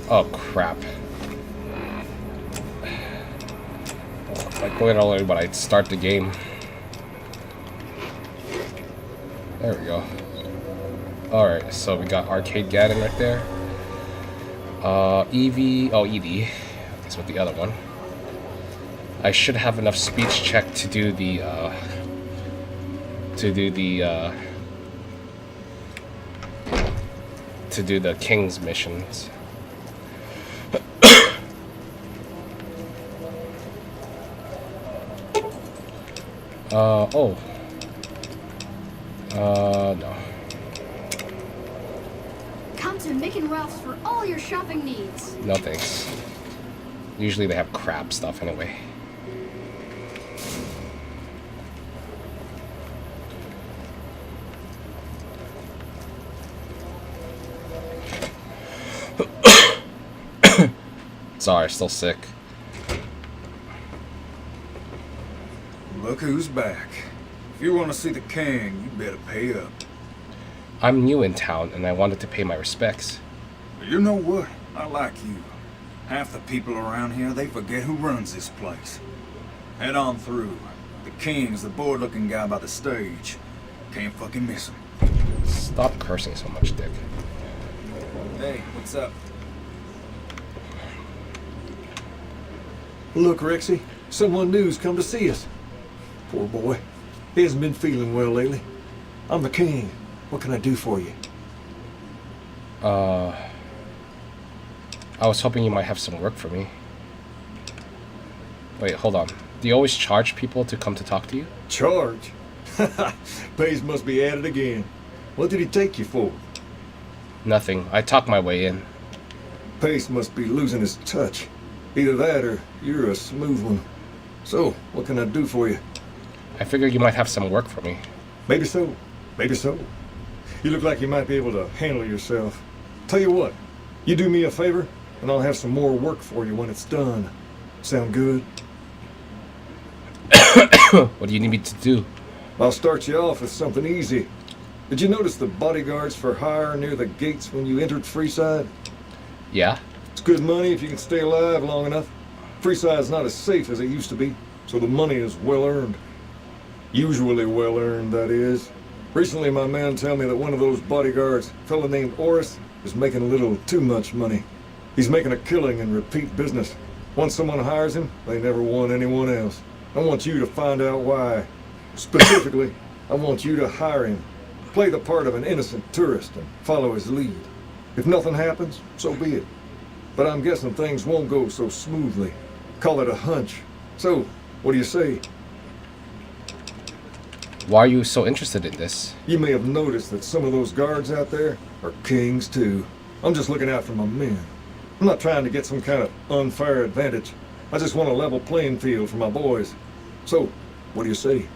Oh, crap. Like, literally when I start the game. There we go. Alright, so we got Arcade Gaddon right there. EV... Oh, ED. That's what the other one. I should have enough speech check to do the, to do the King's missions. Oh. No. Come to Mick and Ralph's for all your shopping needs. No thanks. Usually they have crap stuff anyway. Sorry, still sick. Look who's back. If you want to see the king, you better pay up. I'm new in town and I wanted to pay my respects. But you know what? I like you. Half the people around here, they forget who runs this place. Head on through. The king's the bored-looking guy by the stage. Can't fucking miss him. Stop cursing so much, Dick. Hey, what's up? Look, Rexy, someone new's come to see us. Poor boy. He hasn't been feeling well lately. I'm the king. What can I do for you? I was hoping you might have some work for me. Wait, hold on. Do you always charge people to come to talk to you? Charge? Pays must be at it again. What did he take you for? Nothing. I talked my way in. Pace must be losing his touch. Either that or you're a smooth one. So, what can I do for you? I figured you might have some work for me. Maybe so. Maybe so. You look like you might be able to handle yourself. Tell you what, you do me a favor, and I'll have some more work for you when it's done. Sound good? What do you need me to do? I'll start you off with something easy. Did you notice the bodyguards for hire near the gates when you entered Freeside? Yeah? It's good money if you can stay alive long enough. Freeside's not as safe as it used to be, so the money is well earned. Usually well earned, that is. Recently, my man told me that one of those bodyguards, a fellow named Oris, is making a little too much money. He's making a killing in repeat business. Once someone hires him, they never want anyone else. I want you to find out why. Specifically, I want you to hire him. Play the part of an innocent tourist and follow his lead. If nothing happens, so be it. But I'm guessing things won't go so smoothly. Call it a hunch. So, what do you say? Why are you so interested in this? You may have noticed that some of those guards out there are kings too. I'm just looking out for my men. I'm not trying to get some kind of unfair advantage. I just want a level playing field for my boys. So, what do you say?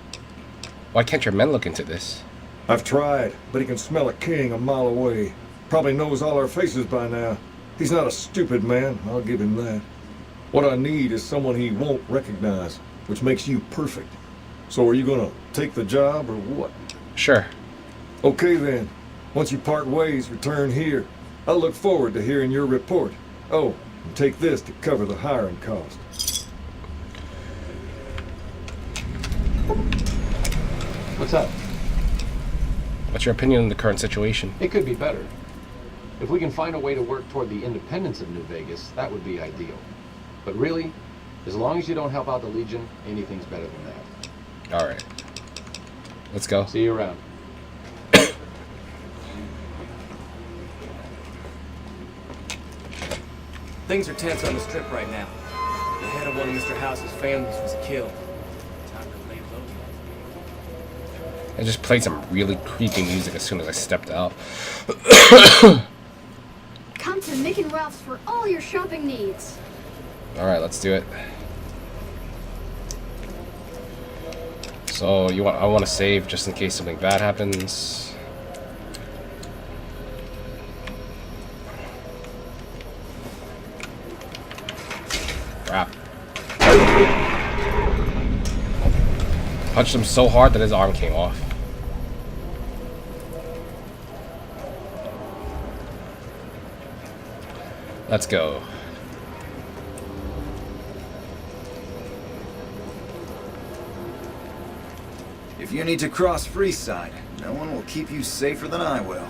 Why can't your men look into this? I've tried, but he can smell a king a mile away. Probably knows all our faces by now. He's not a stupid man, I'll give him that. What I need is someone he won't recognize, which makes you perfect. So are you gonna take the job or what? Sure. Okay then. Once you part ways, return here. I'll look forward to hearing your report. Oh, and take this to cover the hiring cost. What's up? What's your opinion on the current situation? It could be better. If we can find a way to work toward the independence of New Vegas, that would be ideal. But really, as long as you don't help out the Legion, anything's better than that. Alright. Let's go. See you around. Things are tense on this trip right now. The head of one of Mr. House's families was killed. Time to lay low. I just played some really creepy music as soon as I stepped out. Come to Mick and Ralph's for all your shopping needs. Alright, let's do it. So I want to save just in case something bad happens. Crap. Punched him so hard that his arm came off. Let's go. If you need to cross freeside, no one will keep you safer than I will.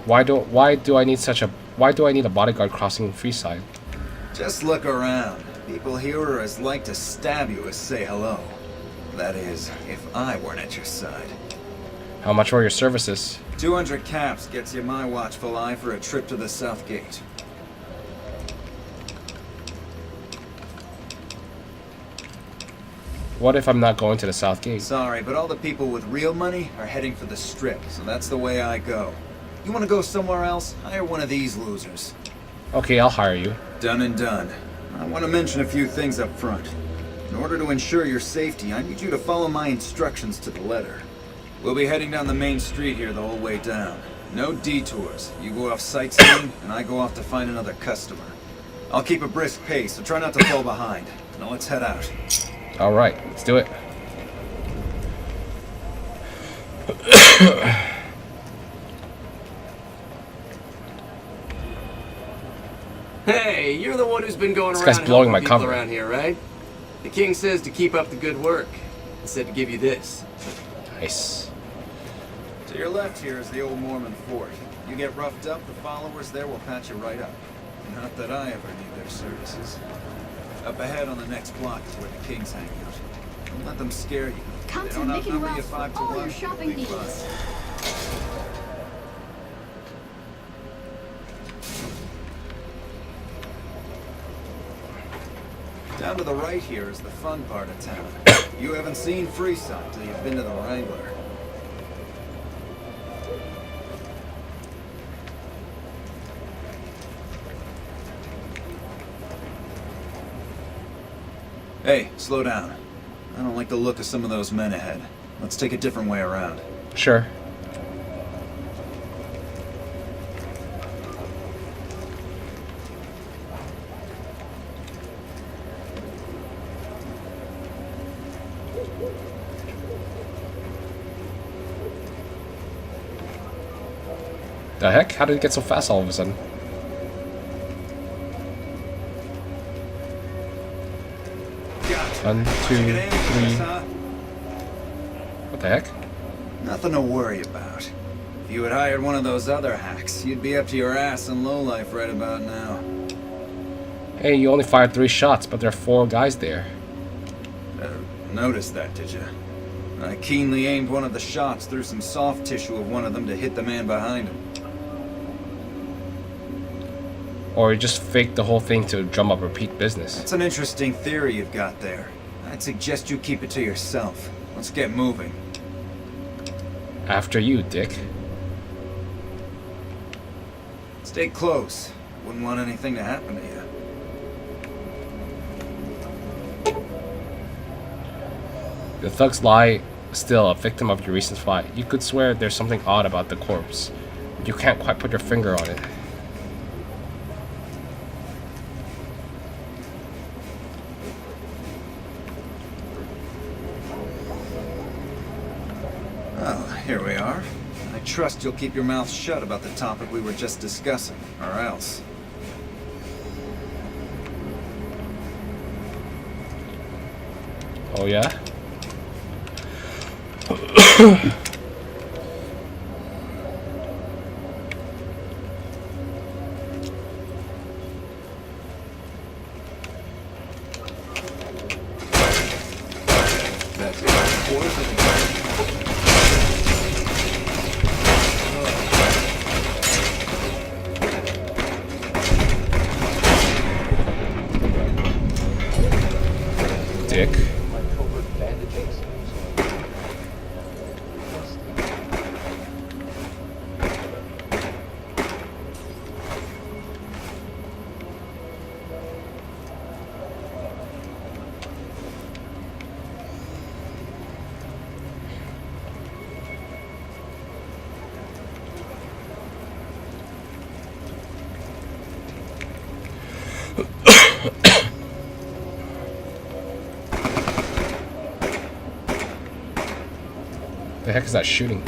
Why do I need a bodyguard crossing freeside? Just look around. People here are as like to stab you as say hello. That is, if I weren't at your side. How much were your services? 200 caps gets you my watchful eye for a trip to the South Gate. What if I'm not going to the South Gate? Sorry, but all the people with real money are heading for the Strip, so that's the way I go. You want to go somewhere else? Hire one of these losers. Okay, I'll hire you. Done and done. I want to mention a few things up front. In order to ensure your safety, I need you to follow my instructions to the letter. We'll be heading down the main street here the whole way down. No detours. You go off sightseeing, and I go off to find another customer. I'll keep a brisk pace, so try not to fall behind. Now let's head out. Alright, let's do it. Hey, you're the one who's been going This around guy's blowing helping my people cover. around here, right? The king says to keep up the good work. He said to give you this. Nice. To your left here is the old Mormon fort. You get roughed up, the followers there will patch you right up. Not that I ever need their services. Up ahead on the next block is where the kings hang out. Don't let them scare you. Come They to don't making outnumber you routes for 5 to all 1. your shopping Big needs. fun. Down to the right here is the fun part of town. You haven't seen Freeside till you've been to the Wrangler. Hey, slow down. I don't like the look of some of those men ahead. Let's take a different way around. Sure. The heck? How did it get so fast all of a sudden? Gotcha. 1, 2, Take it in, 3. huh? What the heck? Nothing to worry about. If you had hired one of those other hacks, you'd be up to your ass in lowlife right about now. Hey, you only fired 3 shots, but there are 4 guys there. Noticed that, did you? I keenly aimed one of the shots through some soft tissue of one of them to hit the man behind him. Or you just faked the whole thing to drum up repeat business. That's an interesting theory you've got there. I'd suggest you keep it to yourself. Let's get moving. After you, Dick. Stay close. Wouldn't want anything to happen to you. The thugs lie still, a victim of your recent fight. You could swear there's something odd about the corpse, but you can't quite put your finger on it. Well, here we are. I trust you'll keep your mouth shut about the topic we were just discussing, or else. Oh yeah? That's it. Dick. My covert bandaging. The heck is that shooting?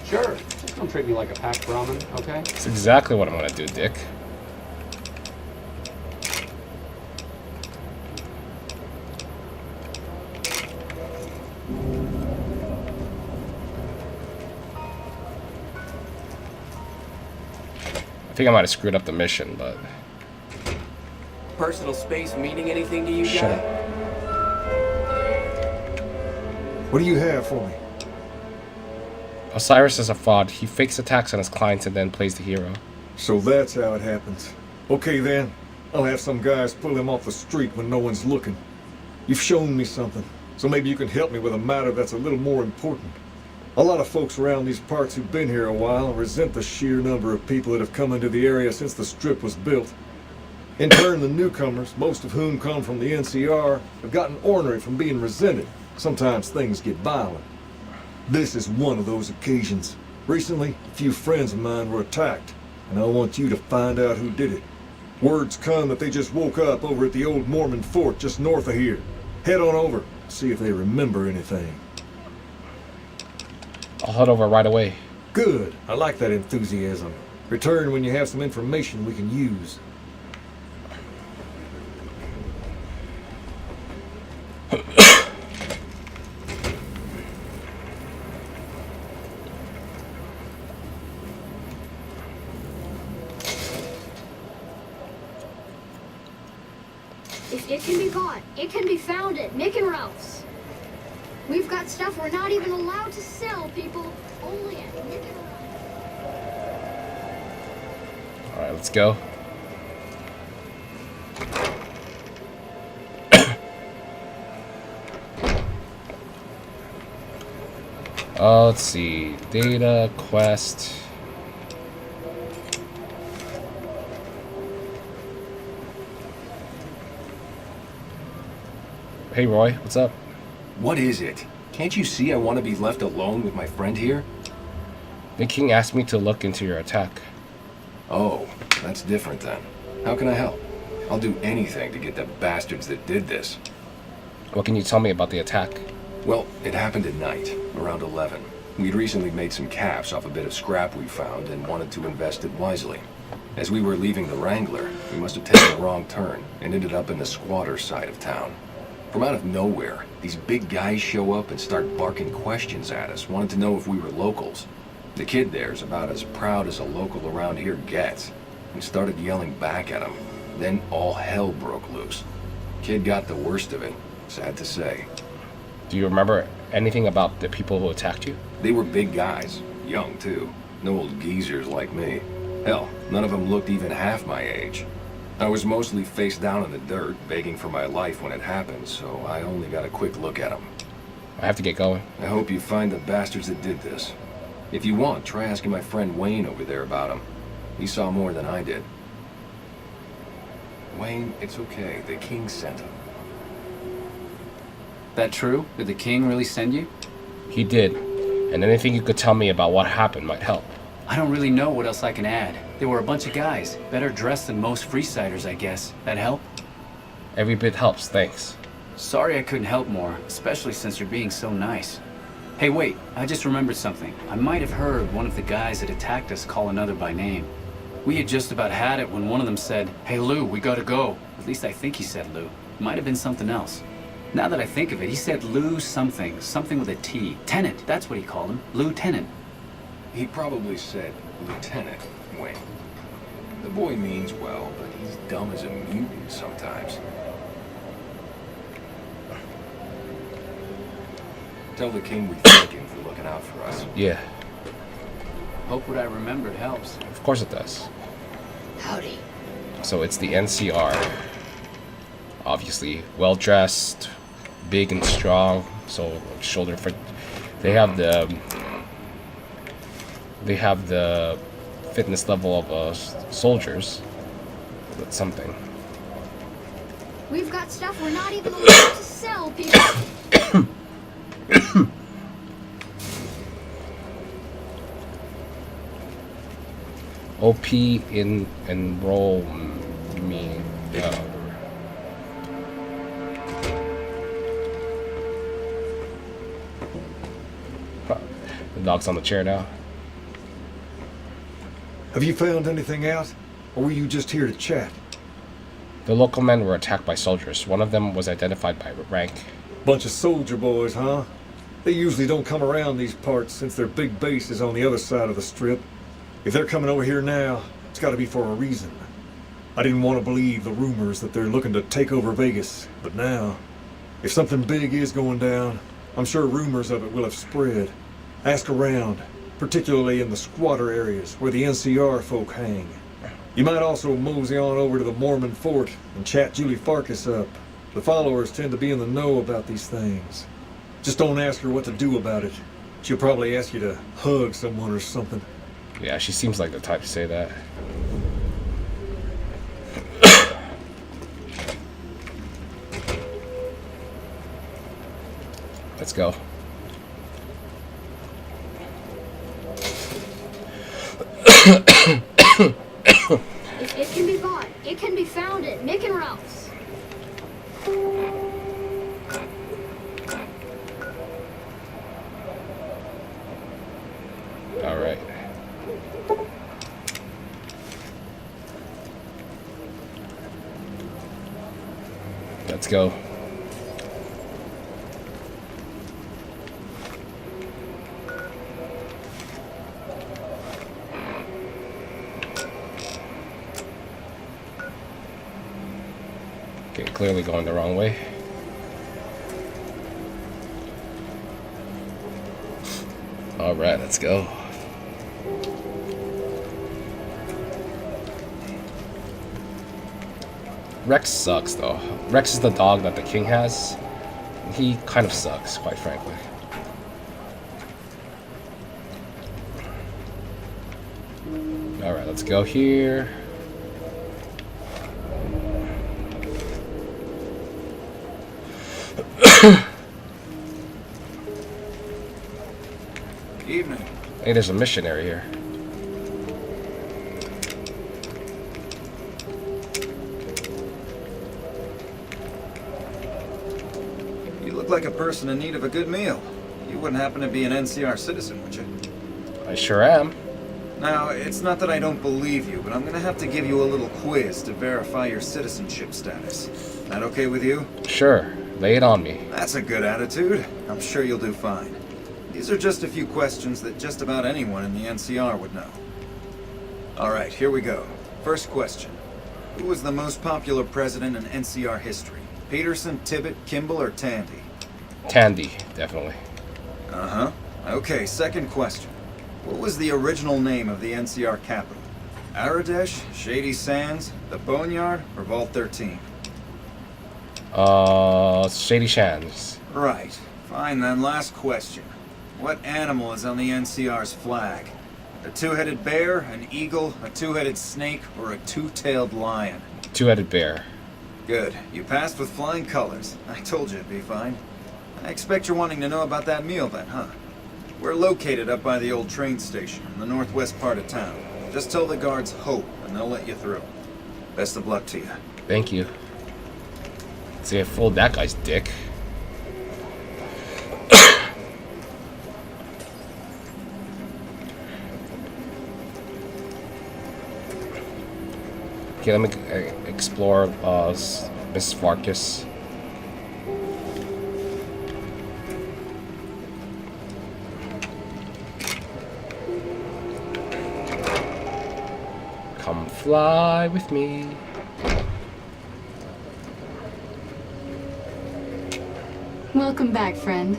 Sure. Just don't treat me like a packed Brahmin, okay? That's exactly what I'm gonna do, Dick. I think I might have screwed up the mission, but Personal space meaning anything to you, shut guy? up. What do you have for me? Osiris is a fraud. He fakes attacks on his clients and then plays the hero. So that's how it happens. Okay then, I'll have some guys pull him off the street when no one's looking. You've shown me something, so maybe you can help me with a matter that's a little more important. A lot of folks around these parts who've been here a while resent the sheer number of people that have come into the area since the strip was built. In turn, the newcomers, most of whom come from the NCR, have gotten ornery from being resented. Sometimes things get violent. This is one of those occasions. Recently, a few friends of mine were attacked, and I want you to find out who did it. Word's come that they just woke up over at the old Mormon fort just north of here. Head on over, see if they remember anything. I'll head over right away. Good. I like that enthusiasm. Return when you have some information we can use. If it can be bought, it can be found at Nick and Ralph's. We've got stuff we're not even allowed to sell, people. Only at Nick and Ralph's. Alright, let's go. Let's see. Data, quest. Hey Roy, what's up? What is it? Can't you see I want to be left alone with my friend here? The king asked me to look into your attack. Oh, that's different then. How can I help? I'll do anything to get the bastards that did this. What can you tell me about the attack? Well, it happened at night, around 11. We'd recently made some caps off a bit of scrap we found and wanted to invest it wisely. As we were leaving the Wrangler, we must have taken a wrong turn and ended up in the squatter side of town. From out of nowhere, these big guys show up and start barking questions at us, wanting to know if we were locals. The kid there's about as proud as a local around here gets. We started yelling back at him. Then all hell broke loose. Kid got the worst of it, sad to say. Do you remember anything about the people who attacked you? They were big guys, young too. No old geezers like me. Hell, none of them looked even half my age. I was mostly face down in the dirt, begging for my life when it happened, so I only got a quick look at them. I have to get going. I hope you find the bastards that did this. If you want, try asking my friend Wayne over there about them. He saw more than I did. Wayne, it's okay. The king sent him. That true? Did the king really send you? He did. And anything you could tell me about what happened might help. I don't really know what else I can add. They were a bunch of guys, better dressed than most freesiders, I guess. That help? Every bit helps, thanks. Sorry I couldn't help more, especially since you're being so nice. Hey, wait, I just remembered something. I might have heard one of the guys that attacked us call another by name. We had just about had it when one of them said, "Hey Lou, we gotta go." At least I think he said Lou. It might have been something else. Now that I think of it, he said Lou something with a T. Tennant, that's what he called him. Lieutenant. He probably said Lieutenant Wayne. The boy means well, but he's dumb as a mutant sometimes. Tell the king we thank him for looking out for us. Yeah, Hope what I remembered helps. of course it does. Howdy. So it's the NCR. Obviously, well dressed, big and strong. So shoulder for, they have the fitness level of soldiers. That's something. We've got stuff we're not even allowed to sell, people. OP in enroll me. The dog's on the chair now. Have you found anything out? Or were you just here to chat? The local men were attacked by soldiers. One of them was identified by rank. Bunch of soldier boys, huh? They usually don't come around these parts since their big base is on the other side of the strip. If they're coming over here now, it's gotta be for a reason. I didn't want to believe the rumors that they're looking to take over Vegas, but now, if something big is going down, I'm sure rumors of it will have spread. Ask around, particularly in the squatter areas where the NCR folk hang. You might also mosey on over to the Mormon fort and chat Julie Farkas up. The followers tend to be in the know about these things. Just don't ask her what to do about it. She'll probably ask you to hug someone or something. Yeah, she seems like the type to say that. Let's go. It can be bought. It can be found at Nick and Ralph's. All right. Let's go. Okay, clearly going the wrong way. All right, let's go. Rex sucks, though. Rex is the dog that the king has. He kind of sucks, quite frankly. All right, let's go here. Evening. Hey, there's a missionary here. You look like a person in need of a good meal. You wouldn't happen to be an NCR citizen, would you? I sure am. Now, it's not that I don't believe you, but I'm gonna have to give you a little quiz to verify your citizenship status. That okay with you? Sure, lay it on me. That's a good attitude. I'm sure you'll do fine. These are just a few questions that just about anyone in the NCR would know. Alright, here we go. First question. Who was the most popular president in NCR history? Peterson, Tibbet, Kimball, or Tandy? Tandy, definitely. Uh-huh. Okay, second question. What was the original name of the NCR capital? Aradesh, Shady Sands, the Boneyard, or Vault 13? Shady Sands. Right. Fine then, last question. What animal is on the NCR's flag? A two-headed bear, an eagle, a two-headed snake, or a two-tailed lion? Two-headed bear. Good. You passed with flying colors. I told you it'd be fine. I expect you're wanting to know about that meal then, huh? We're located up by the old train station in the northwest part of town. Just tell the guards hope, and they'll let you through. Best of luck to you. Thank you. See, I fooled that guy's dick. Okay, let me explore Miss Farkas. Come fly with me. Welcome back, friend.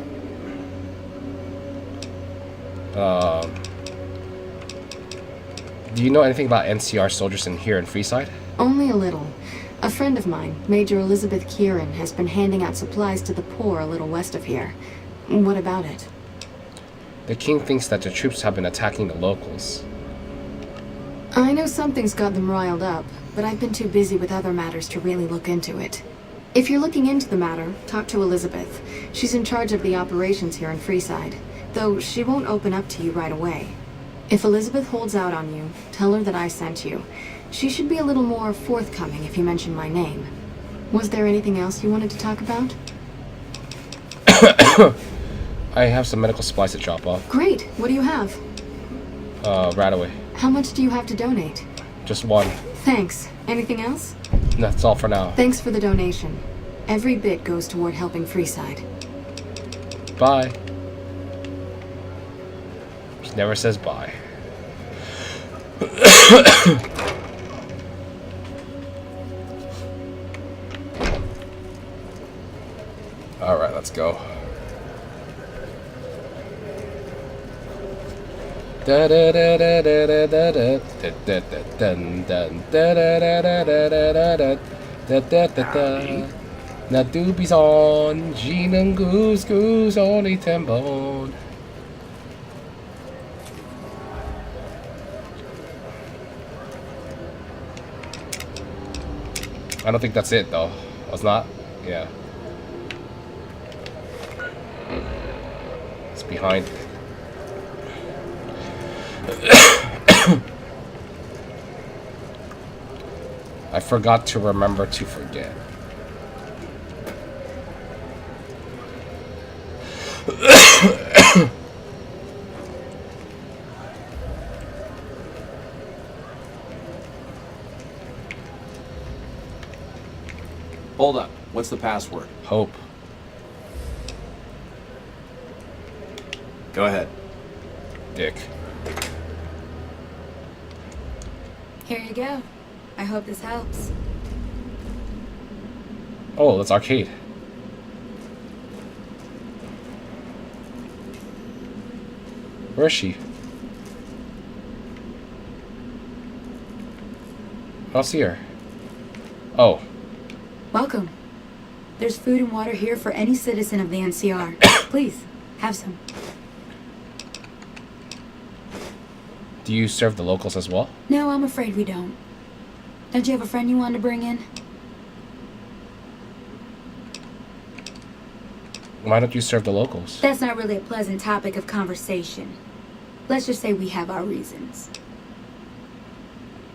Do you know anything about NCR soldiers in here in Freeside? Only a little. A friend of mine, Major Elizabeth Kieran, has been handing out supplies to the poor a little west of here. What about it? The king thinks that the troops have been attacking the locals. I know something's got them riled up, but I've been too busy with other matters to really look into it. If you're looking into the matter, talk to Elizabeth. She's in charge of the operations here in Freeside, though she won't open up to you right away. If Elizabeth holds out on you, tell her that I sent you. She should be a little more forthcoming if you mention my name. Was there anything else you wanted to talk about? I have some medical supplies to drop off. Great. What do you have? Right away. How much do you have to donate? Just one. Thanks. Anything else? That's all for now. Thanks for the donation. Every bit goes toward helping Freeside. Bye. She never says bye. Alright, let's go. 나 두비선 지는 구스구스 only tempo. I don't think that's it though. It's not? Yeah. It's behind. I forgot to remember to forget. Hold up. What's the password? Hope. Go ahead. Dick. Here you go. I hope this helps. Oh, that's arcade. Where is she? I don't see her. Oh. Welcome. There's food and water here for any citizen of the NCR. Please, have some. Do you serve the locals as well? No, I'm afraid we don't. Don't you have a friend you wanted to bring in? Why don't you serve the locals? That's not really a pleasant topic of conversation. Let's just say we have our reasons.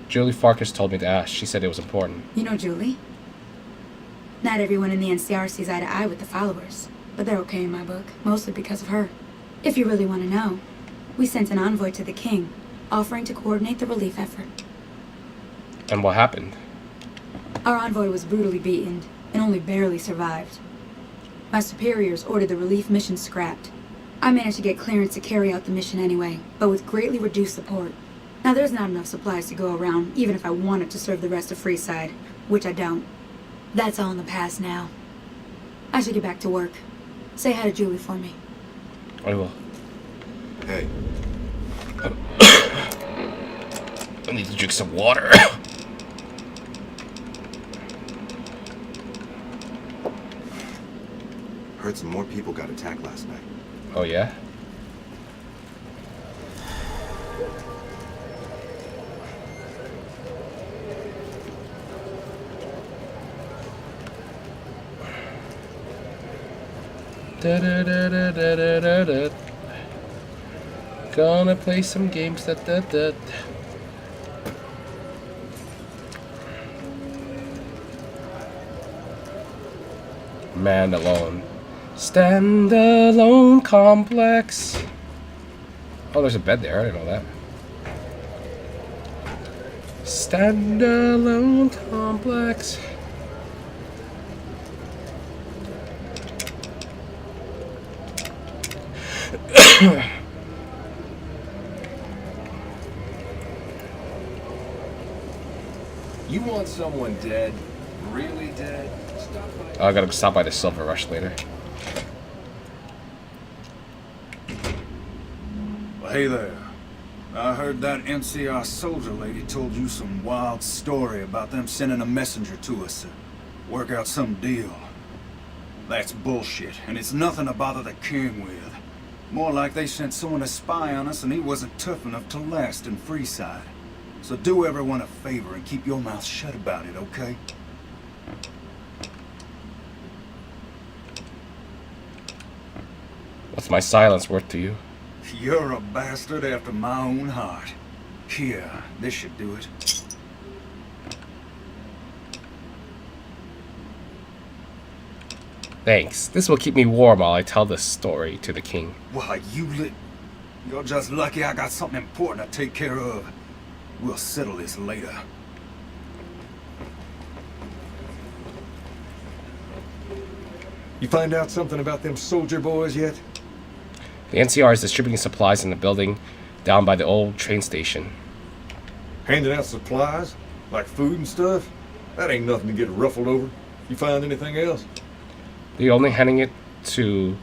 Julie Farkas told me to ask. She said it was important. You know Julie? Not everyone in the NCR sees eye to eye with the followers, but they're okay in my book, mostly because of her. If you really want to know, we sent an envoy to the king, offering to coordinate the relief effort. And what happened? Our envoy was brutally beaten and only barely survived. My superiors ordered the relief mission scrapped. I managed to get clearance to carry out the mission anyway, but with greatly reduced support. Now there's not enough supplies to go around, even if I wanted to serve the rest of Freeside, which I don't. That's all in the past now. I should get back to work. Say hi to Julie for me. I will. Hey. I need to drink some water. Heard some more people got attacked last night. Oh yeah? Da, da, da, da, da, da, da, da. Gonna play some games. Da, da, da. Man alone. Stand alone complex. Oh, there's a bed there. I didn't know that. Stand alone complex. You want someone dead? Really dead? Stop by. I gotta stop by the Silver Rush later. Well, hey there. I heard that NCR soldier lady told you some wild story about them sending a messenger to us to work out some deal. That's bullshit, and it's nothing to bother the king with. More like they sent someone to spy on us and he wasn't tough enough to last in Freeside. So do everyone a favor and keep your mouth shut about it, okay? What's my silence worth to you? You're a bastard after my own heart. Here, this should do it. Thanks. This will keep me warm while I tell this story to the king. Why, you're just lucky I got something important to take care of. We'll settle this later. You find out something about them soldier boys yet? The NCR is distributing supplies in the building down by the old train station. Handing out supplies? Like food and stuff? That ain't nothing to get ruffled over. You find anything else? They're only handing it to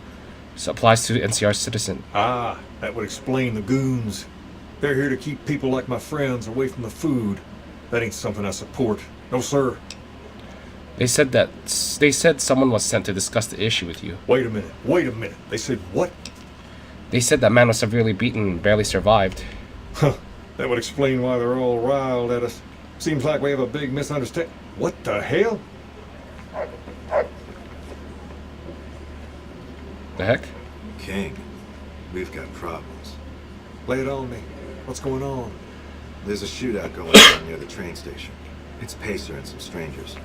supplies to NCR citizen. Ah, that would explain the goons. They're here to keep people like my friends away from the food. That ain't something I support. No, sir. They said someone was sent to discuss the issue with you. Wait a minute. They said what? They said that man was severely beaten and barely survived. Huh. That would explain why they're all riled at us. Seems like we have a big misunderstanding. What the hell? The heck? King, we've got problems. Lay it on me. What's going on? There's a shootout going on near the train station. It's Pacer and some strangers.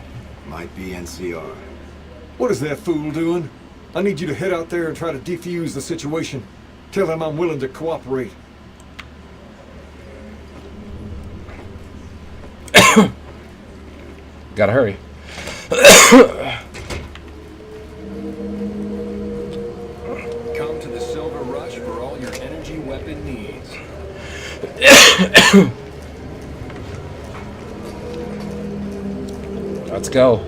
Might be NCR. What is that fool doing? I need you to head out there and try to defuse the situation. Tell them I'm willing to cooperate. Gotta hurry. Come to the Silver Rush for all your energy weapon needs. Let's go.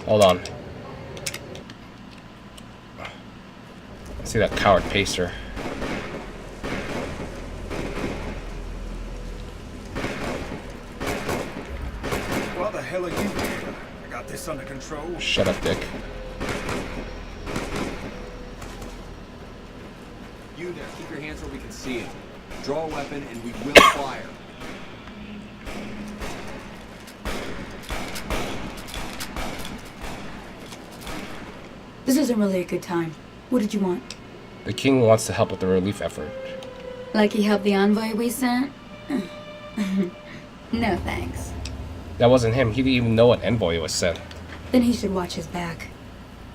Hold on. See that coward Pacer. What the hell are you doing? I got this under control. Shut up, Dick. You there, keep your hands where we can see him. Draw a weapon and we will fire. This isn't really a good time. What did you want? The king wants to help with the relief effort. Like he helped the envoy we sent? No thanks. That wasn't him. He didn't even know an envoy was sent. Then he should watch his back.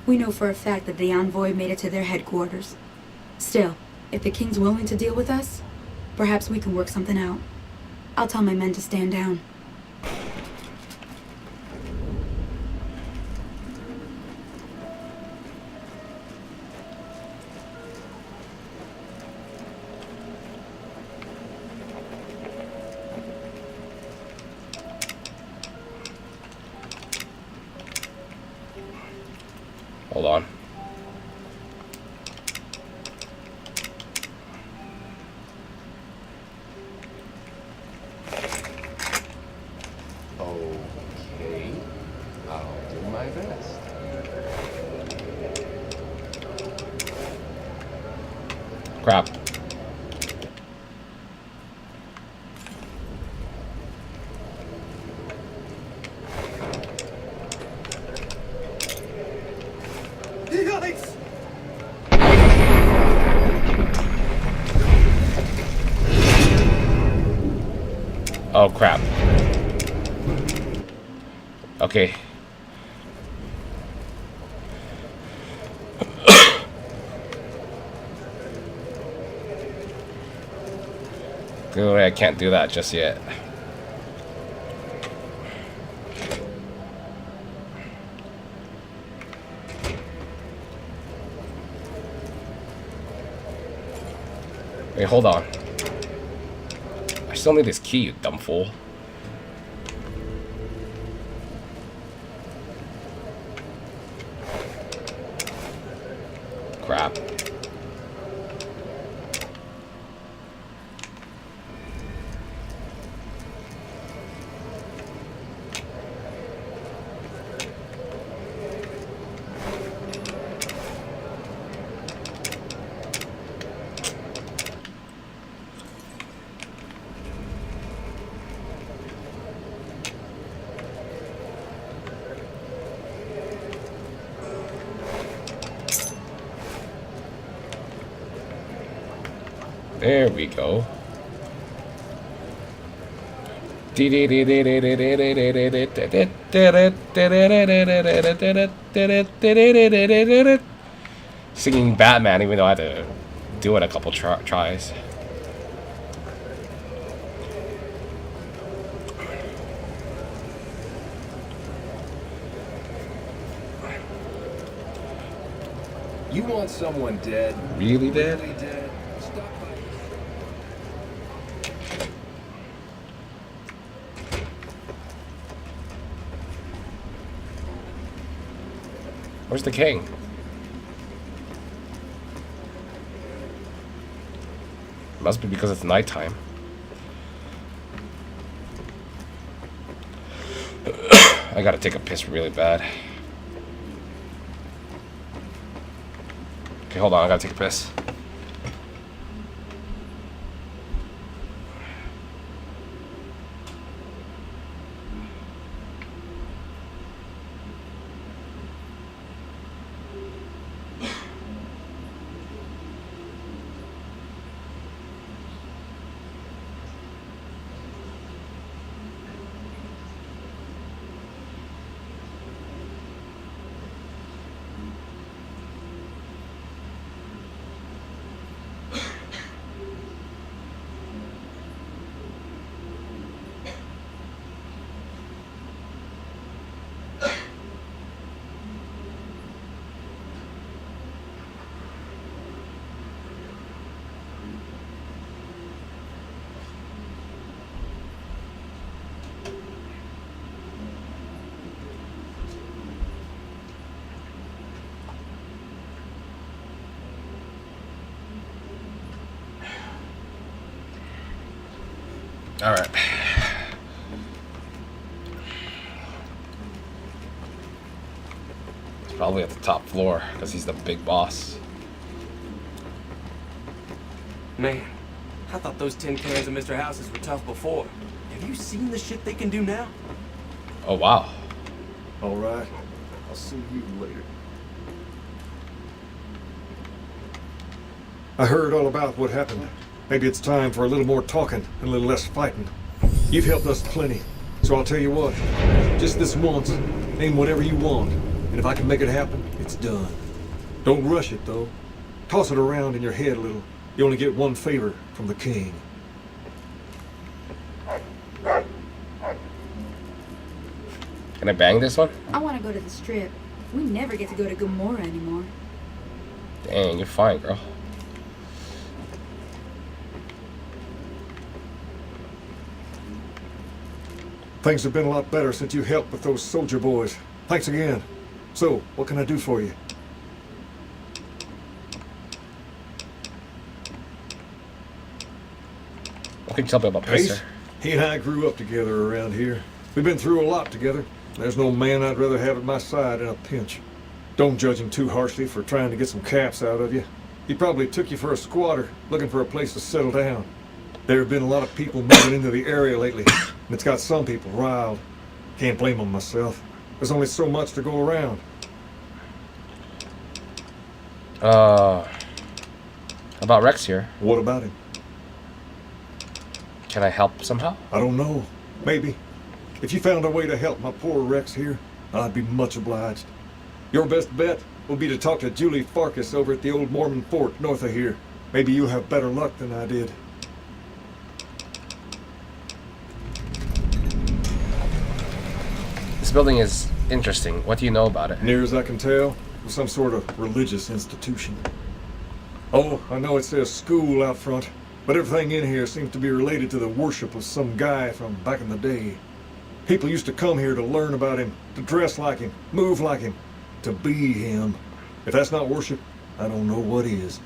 We know for a fact that the envoy made it to their headquarters. Still, if the king's willing to deal with us, perhaps we can work something out. I'll tell my men to stand down. Hold on. Okay. I'll do my best. Crap. Yikes! Oh, crap. Okay. Good, I can't do that just yet. Wait, hold on. I still need this key, you dumb fool. Crap. There we go. Singing Batman, even though I had to do it a couple tries. You want someone dead? Really dead? Really dead? Stop by. Where's the king? Must be because it's nighttime. I gotta take a piss really bad. Okay, hold on, I gotta take a piss. All right. He's probably at the top floor because he's the big boss. Man, I thought those tin cans of Mr. Houses were tough before. Have you seen the shit they can do now? Oh, wow. All right. I'll see you later. I heard all about what happened. Maybe it's time for a little more talking and a little less fighting. You've helped us plenty, so I'll tell you what. Just this once, name whatever you want, and if I can make it happen, it's done. Don't rush it, though. Toss it around in your head a little. You only get one favor from the king. Can I bang this one? I want to go to the strip. We never get to go to Gomorrah anymore. Dang, you're fine, girl. Things have been a lot better since you helped with those soldier boys. Thanks again. So, what can I do for you? What can you tell me about Pace? Pacer? He and I grew up together around here. We've been through a lot together. There's no man I'd rather have at my side in a pinch. Don't judge him too harshly for trying to get some caps out of you. He probably took you for a squatter, looking for a place to settle down. There have been a lot of people moving into the area lately, and it's got some people riled. Can't blame them myself. There's only so much to go around. About Rex here. What about him? Can I help somehow? I don't know. Maybe. If you found a way to help my poor Rex here, I'd be much obliged. Your best bet will be to talk to Julie Farkas over at the old Mormon fort north of here. Maybe you'll have better luck than I did. This building is interesting. What do you know about it? Near as I can tell, it was some sort of religious institution. Oh, I know it says school out front, but everything in here seems to be related to the worship of some guy from back in the day. People used to come here to learn about him, to dress like him, move like him, to be him. If that's not worship, I don't know what is.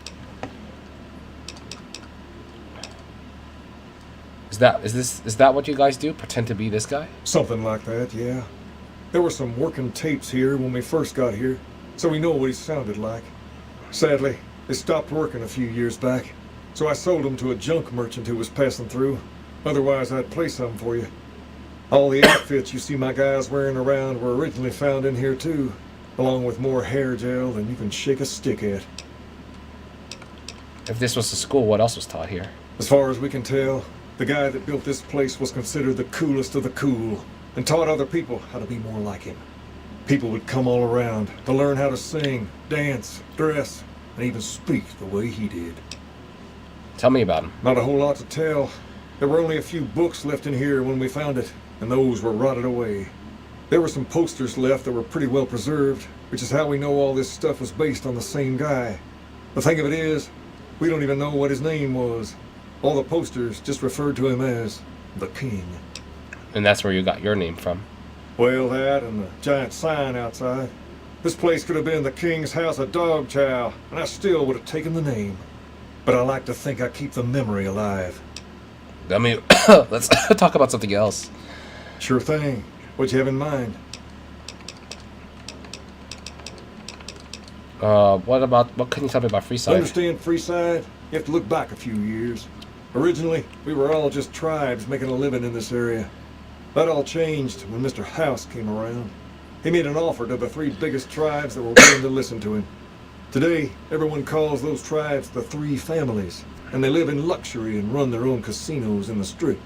Is that what you guys do? Pretend to be this guy? Something like that, yeah. There were some working tapes here when we first got here, so we know what he sounded like. Sadly, they stopped working a few years back, so I sold them to a junk merchant who was passing through. Otherwise, I'd play some for you. All the outfits you see my guys wearing around were originally found in here too, along with more hair gel than you can shake a stick at. If this was a school, what else was taught here? As far as we can tell, the guy that built this place was considered the coolest of the cool and taught other people how to be more like him. People would come all around to learn how to sing, dance, dress, and even speak the way he did. Tell me about him. Not a whole lot to tell. There were only a few books left in here when we found it, and those were rotted away. There were some posters left that were pretty well preserved, which is how we know all this stuff was based on the same guy. The thing of it is, we don't even know what his name was. All the posters just referred to him as the King. And that's where you got your name from. Well, that and the giant sign outside. This place could have been the King's House of Dog Chow, and I still would have taken the name. But I like to think I keep the memory alive. I mean, let's talk about something else. Sure thing. What you have in mind? What can you tell me about Freeside? Understand Freeside? You have to look back a few years. Originally, we were all just tribes making a living in this area. That all changed when Mr. House came around. He made an offer to the 3 biggest tribes that were willing to listen to him. Today, everyone calls those tribes the 3 families, and they live in luxury and run their own casinos in the strip.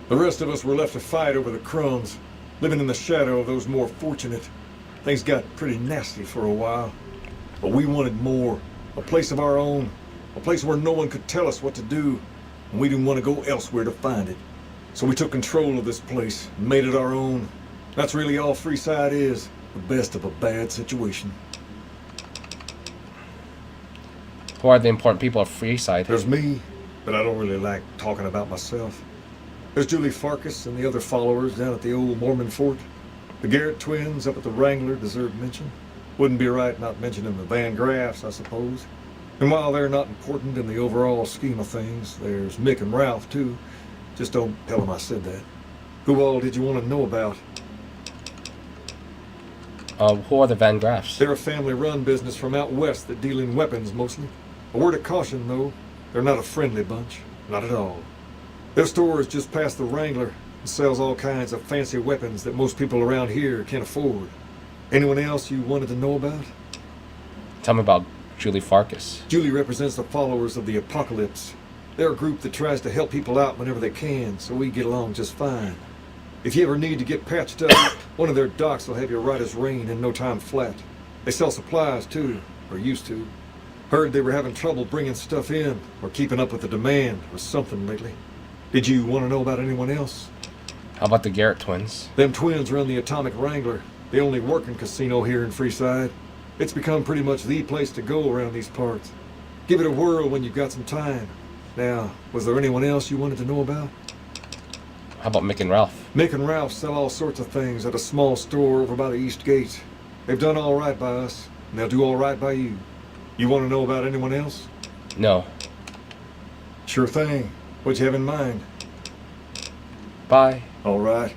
The rest of us were left to fight over the crumbs, living in the shadow of those more fortunate. Things got pretty nasty for a while. But we wanted more, a place of our own, a place where no one could tell us what to do, and we didn't want to go elsewhere to find it. So we took control of this place and made it our own. That's really all Freeside is, the best of a bad situation. Who are the important people of Freeside? There's me, but I don't really like talking about myself. There's Julie Farkas and the other followers down at the old Mormon fort. The Garrett twins up at the Wrangler deserve mention. Wouldn't be right not mentioning the Van Graffs, I suppose. And while they're not important in the overall scheme of things, there's Mick and Ralph, too. Just don't tell them I said that. Who all did you want to know about? Who are the Van Graffs? They're a family-run business from out west that deal in weapons, mostly. A word of caution, though. They're not a friendly bunch. Not at all. Their store is just past the Wrangler and sells all kinds of fancy weapons that most people around here can't afford. Anyone else you wanted to know about? Tell me about Julie Farkas. Julie represents the followers of the Apocalypse. They're a group that tries to help people out whenever they can, so we get along just fine. If you ever need to get patched up, one of their docs will have you right as rain in no time flat. They sell supplies, too, or used to. Heard they were having trouble bringing stuff in, or keeping up with the demand, or something lately. Did you want to know about anyone else? How about the Garrett twins? Them twins run the Atomic Wrangler, the only working casino here in Freeside. It's become pretty much the place to go around these parts. Give it a whirl when you've got some time. Now, was there anyone else you wanted to know about? How about Mick and Ralph? Mick and Ralph sell all sorts of things at a small store over by the East Gate. They've done all right by us, and they'll do all right by you. You want to know about anyone else? No. Sure thing. What you have in mind? Bye. All right.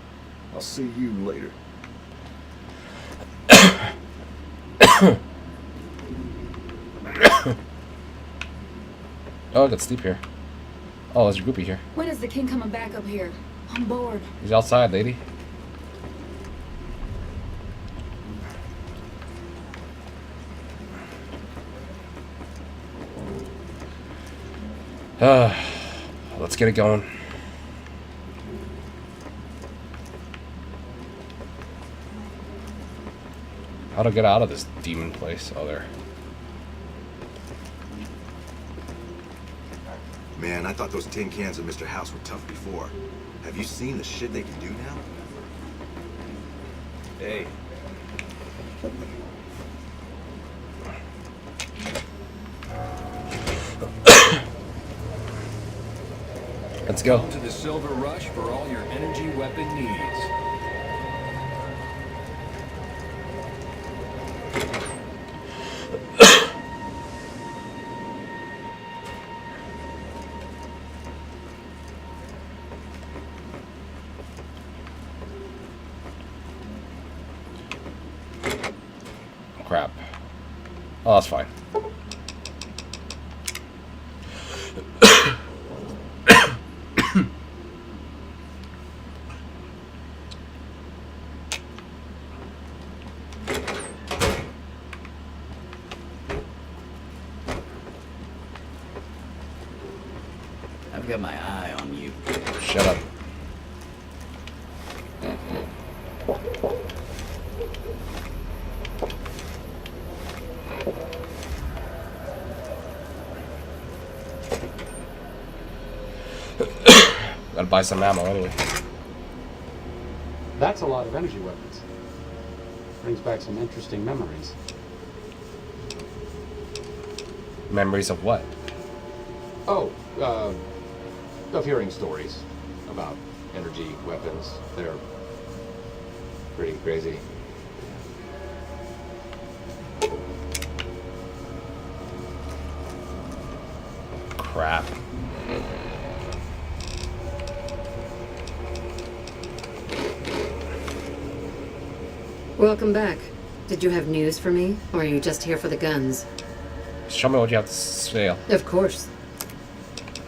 I'll see you later. Oh, I got sleep here. Oh, there's a groupie here. When is the king coming back up here? I'm bored. He's outside, lady. Let's get it going. How to get out of this demon place? Oh, there. Man, I thought those tin cans of Mr. House were tough before. Have you seen the shit they can do now? Hey. Let's go. To the Silver Rush for all your energy weapon needs. Crap. Oh, that's fine. I've got my eye on you. Shut up. Gotta buy some ammo anyway. That's a lot of energy weapons. Brings back some interesting memories. Memories of what? Oh, of hearing stories about energy weapons. They're pretty crazy. Crap. Welcome back. Did you have news for me, or are you just here for the guns? Show me what you have to say. Of course.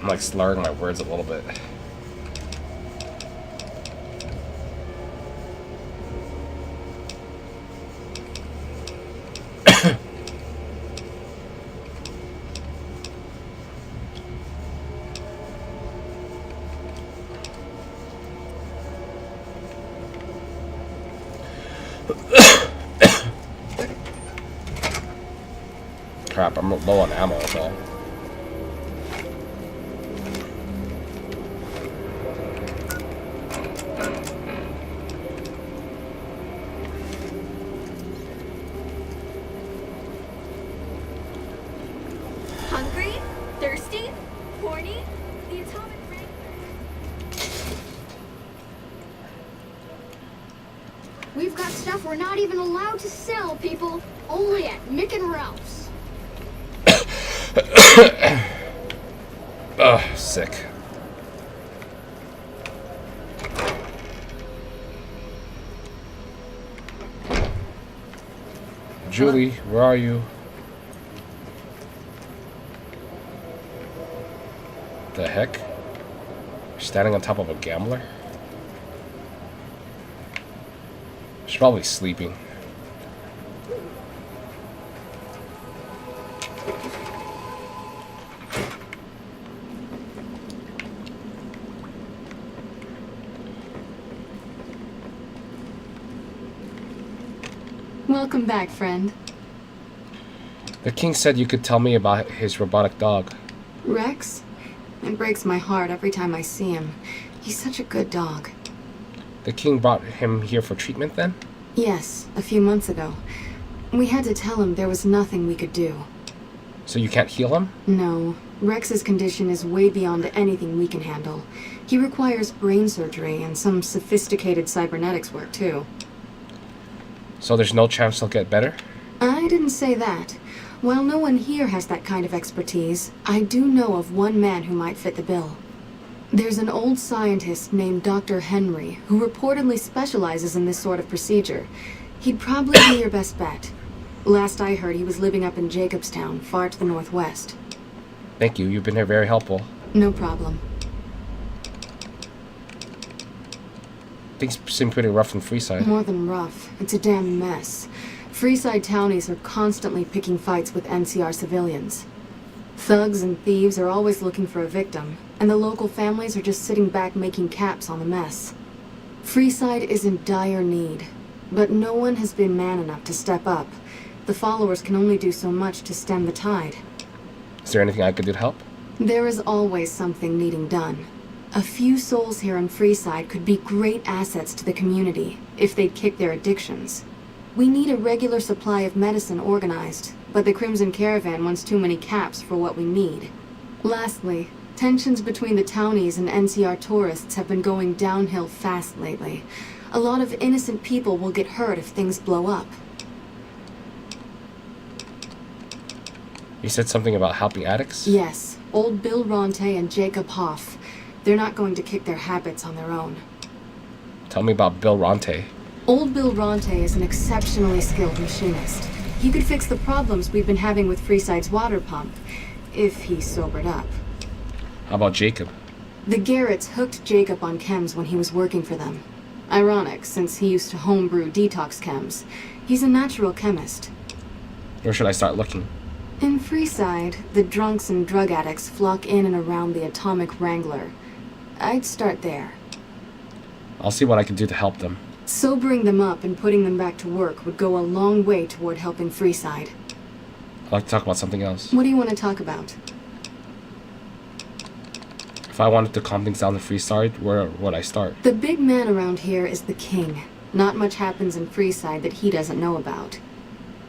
I'm like slurring my words a little bit. Crap, I'm low on ammo, that's all. Hungry? Thirsty? Horny? The atomic ring? We've got stuff we're not even allowed to sell, people. Only at Mick and Ralph's. Ugh, sick. Julie, where are you? The heck? You're standing on top of a gambler? She's probably sleeping. Welcome back, friend. The king said you could tell me about his robotic dog. Rex? It breaks my heart every time I see him. He's such a good dog. The king brought him here for treatment then? Yes, a few months ago. We had to tell him there was nothing we could do. So you can't heal him? No. Rex's condition is way beyond anything we can handle. He requires brain surgery and some sophisticated cybernetics work, too. So there's no chance he'll get better? I didn't say that. While no one here has that kind of expertise, I do know of one man who might fit the bill. There's an old scientist named Dr. Henry who reportedly specializes in this sort of procedure. He'd probably be your best bet. Last I heard, he was living up in Jacobstown, far to the northwest. Thank you. You've been here very helpful. No problem. Things seem pretty rough in Freeside. More than rough. It's a damn mess. Freeside townies are constantly picking fights with NCR civilians. Thugs and thieves are always looking for a victim, and the local families are just sitting back making caps on the mess. Freeside is in dire need, but no one has been man enough to step up. The followers can only do so much to stem the tide. Is there anything I could do to help? There is always something needing done. A few souls here in Freeside could be great assets to the community if they'd kick their addictions. We need a regular supply of medicine organized, but the Crimson Caravan wants too many caps for what we need. Lastly, tensions between the townies and NCR tourists have been going downhill fast lately. A lot of innocent people will get hurt if things blow up. You said something about helping addicts? Yes, old Bill Ronte and Jacob Hoff. They're not going to kick their habits on their own. Tell me about Bill Ronte. Old Bill Ronte is an exceptionally skilled machinist. He could fix the problems we've been having with Freeside's water pump, if he sobered up. How about Jacob? The Garretts hooked Jacob on chems when he was working for them. Ironic, since he used to homebrew detox chems. He's a natural chemist. Where should I start looking? In Freeside, the drunks and drug addicts flock in and around the Atomic Wrangler. I'd start there. I'll see what I can do to help them. Sobering them up and putting them back to work would go a long way toward helping Freeside. I'd like to talk about something else. What do you want to talk about? If I wanted to calm things down in Freeside, where would I start? The big man around here is the king. Not much happens in Freeside that he doesn't know about.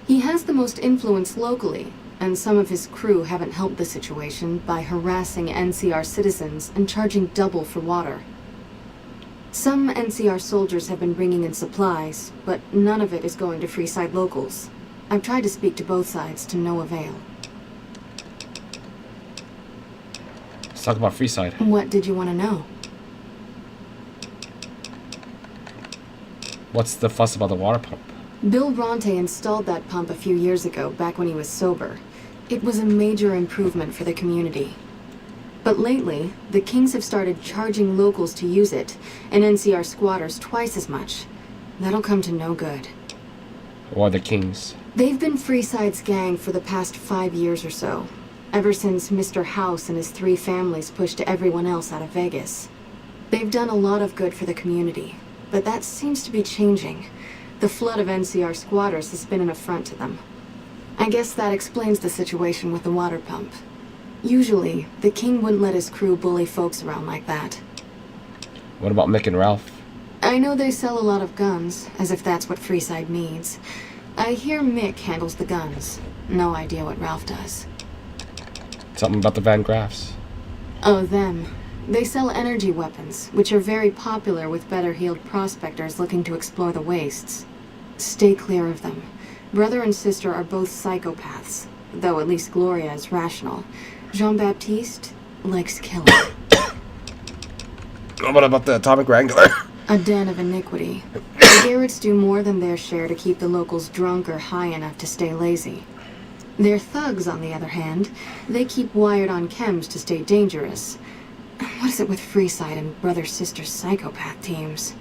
He has the most influence locally, and some of his crew haven't helped the situation by harassing NCR citizens and charging double for water. Some NCR soldiers have been bringing in supplies, but none of it is going to Freeside locals. I've tried to speak to both sides to no avail. Let's talk about Freeside. What did you want to know? What's the fuss about the water pump? Bill Bronte installed that pump a few years ago, back when he was sober. It was a major improvement for the community. But lately, the Kings have started charging locals to use it, and NCR squatters twice as much. That'll come to no good. Who are the Kings? They've been Freeside's gang for the past 5 years or so, ever since Mr. House and his 3 families pushed everyone else out of Vegas. They've done a lot of good for the community, but that seems to be changing. The flood of NCR squatters has been an affront to them. I guess that explains the situation with the water pump. Usually, the king wouldn't let his crew bully folks around like that. What about Mick and Ralph? I know they sell a lot of guns, as if that's what Freeside needs. I hear Mick handles the guns. No idea what Ralph does. Something about the Van Graffs. Oh, them. They sell energy weapons, which are very popular with better-heeled prospectors looking to explore the wastes. Stay clear of them. Brother and sister are both psychopaths, though at least Gloria is rational. Jean-Baptiste likes killing. What about the Atomic Wrangler? A den of iniquity. The Garretts do more than their share to keep the locals drunk or high enough to stay lazy. Their thugs, on the other hand, they keep wired on chems to stay dangerous. What is it with Freeside and brother-sister psychopath teams?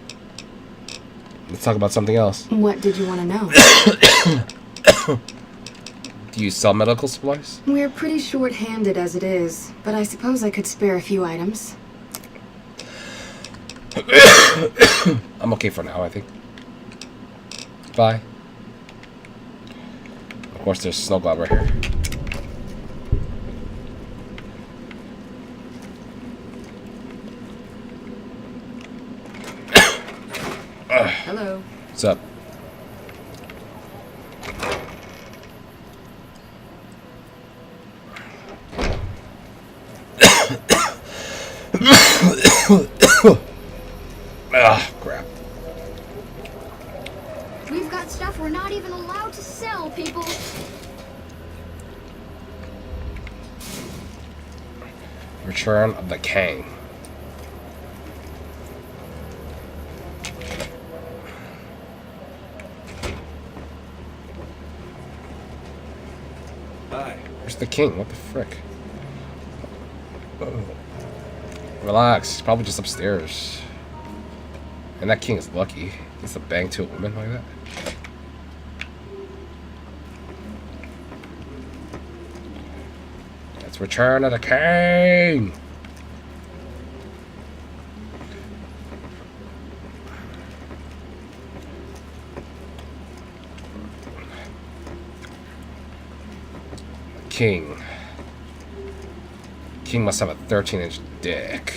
Let's talk about something else. What did you want to know? Do you sell medical supplies? We're pretty short-handed as it is, but I suppose I could spare a few items. I'm okay for now, I think. Bye. Of course, there's Snow Glob right here. Hello. What's up? Ah, crap. We've got stuff we're not even allowed to sell, people. Return of the King. Hi. Where's the king? What the frick? Relax. He's probably just upstairs. And that king is lucky. He gets to bang 2 women like that. Let's return of the king. King. King must have a 13-inch dick.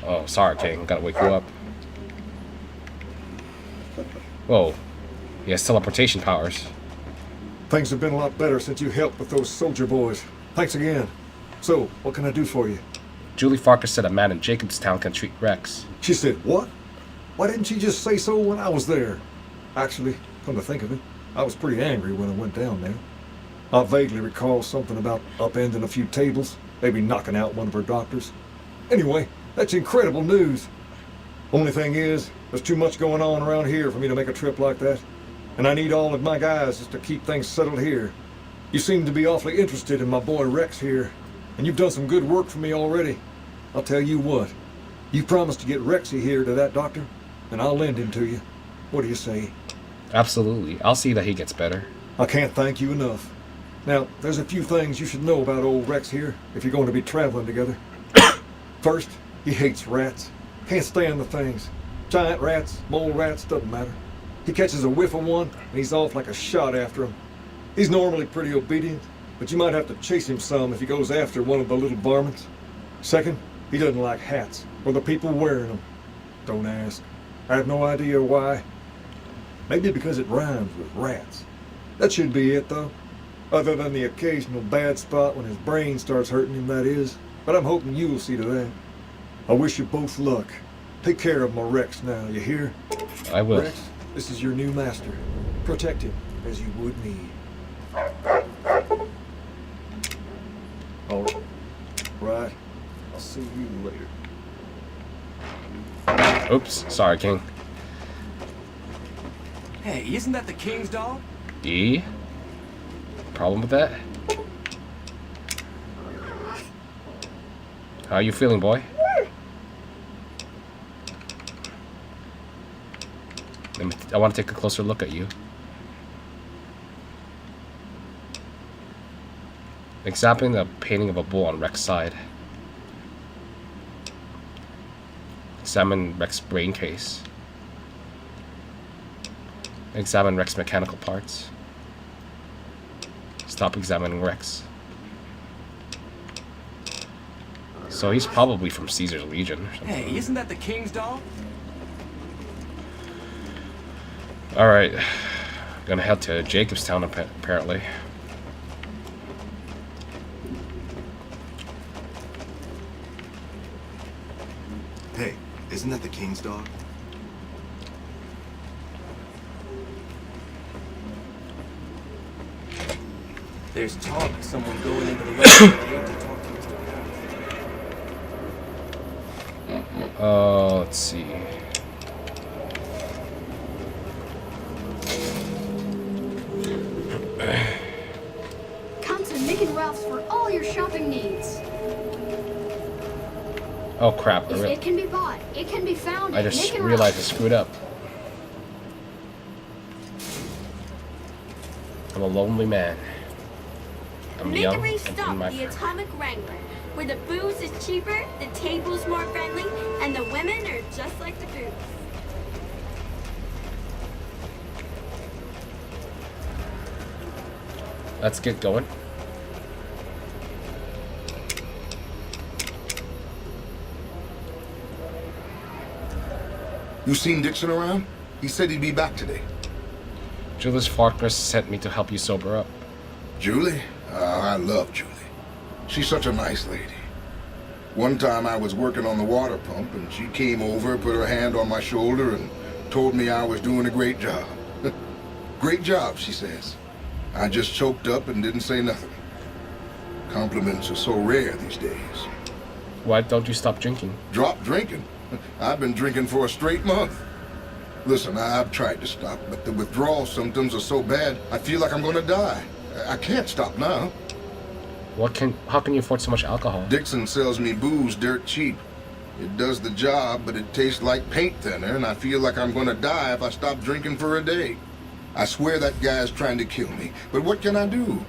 Oh, sorry, King. Gotta wake you up. Whoa. He has teleportation powers. Things have been a lot better since you helped with those soldier boys. Thanks again. So, what can I do for you? Julie Farkas said a man in Jacobstown can treat Rex. She said, what? Why didn't she just say so when I was there? Actually, come to think of it, I was pretty angry when I went down there. I vaguely recall something about upending a few tables, maybe knocking out one of her doctors. Anyway, that's incredible news. Only thing is, there's too much going on around here for me to make a trip like that. And I need all of my guys just to keep things settled here. You seem to be awfully interested in my boy Rex here, and you've done some good work for me already. I'll tell you what, you promised to get Rexy here to that doctor, and I'll lend him to you. What do you say? Absolutely. I'll see that he gets better. I can't thank you enough. Now, there's a few things you should know about old Rex here if you're going to be traveling together. First, he hates rats. Can't stand the things. Giant rats, mole rats, doesn't matter. He catches a whiff of one, and he's off like a shot after him. He's normally pretty obedient, but you might have to chase him some if he goes after one of the little varmints. Second, he doesn't like hats, or the people wearing them. Don't ask. I have no idea why. Maybe because it rhymes with rats. That should be it, though. Other than the occasional bad spot when his brain starts hurting him, that is. But I'm hoping you'll see to that. I wish you both luck. Take care of my Rex now, you hear? I will. Rex, this is your new master. Protect him as you would me. All right. I'll see you later. Oops. Sorry, King. Hey, isn't that the king's dog? D? Problem with that? How are you feeling, boy? I want to take a closer look at you. Examine the painting of a bull on Rex's side. Examine Rex's brain case. Examine Rex's mechanical parts. Stop examining Rex. So he's probably from Caesar's Legion or something. Hey, isn't that the king's dog? Alright. Gonna head to Jacobstown apparently. Hey, isn't that the king's dog? There's talk of someone going into the restaurant to talk to Mr. House. Let's see. Come to Nick and Ralph's for all your shopping needs. Oh crap. It can be bought. It can be found. I just realized I screwed up. I'm a lonely man. I'm Make young a and restop in my the Atomic Wrangler, where the booze is cheaper, the table's more friendly, and the women are just like the booze. Let's get going. You seen Dixon around? He said he'd be back today. Julius Faulkner sent me to help you sober up. Julie? I love Julie. She's such a nice lady. One time I was working on the water pump and she came over, put her hand on my shoulder and told me I was doing a great job. Great job, she says. I just choked up and didn't say nothing. Compliments are so rare these days. Why don't you stop drinking? Drop drinking? I've been drinking for a straight month. Listen, I've tried to stop, but the withdrawal symptoms are so bad, I feel like I'm gonna die. I can't stop now. How can you afford so much alcohol? Dixon sells me booze dirt cheap. It does the job, but it tastes like paint thinner, and I feel like I'm gonna die if I stop drinking for a day. I swear that guy's trying to kill me, but what can I do?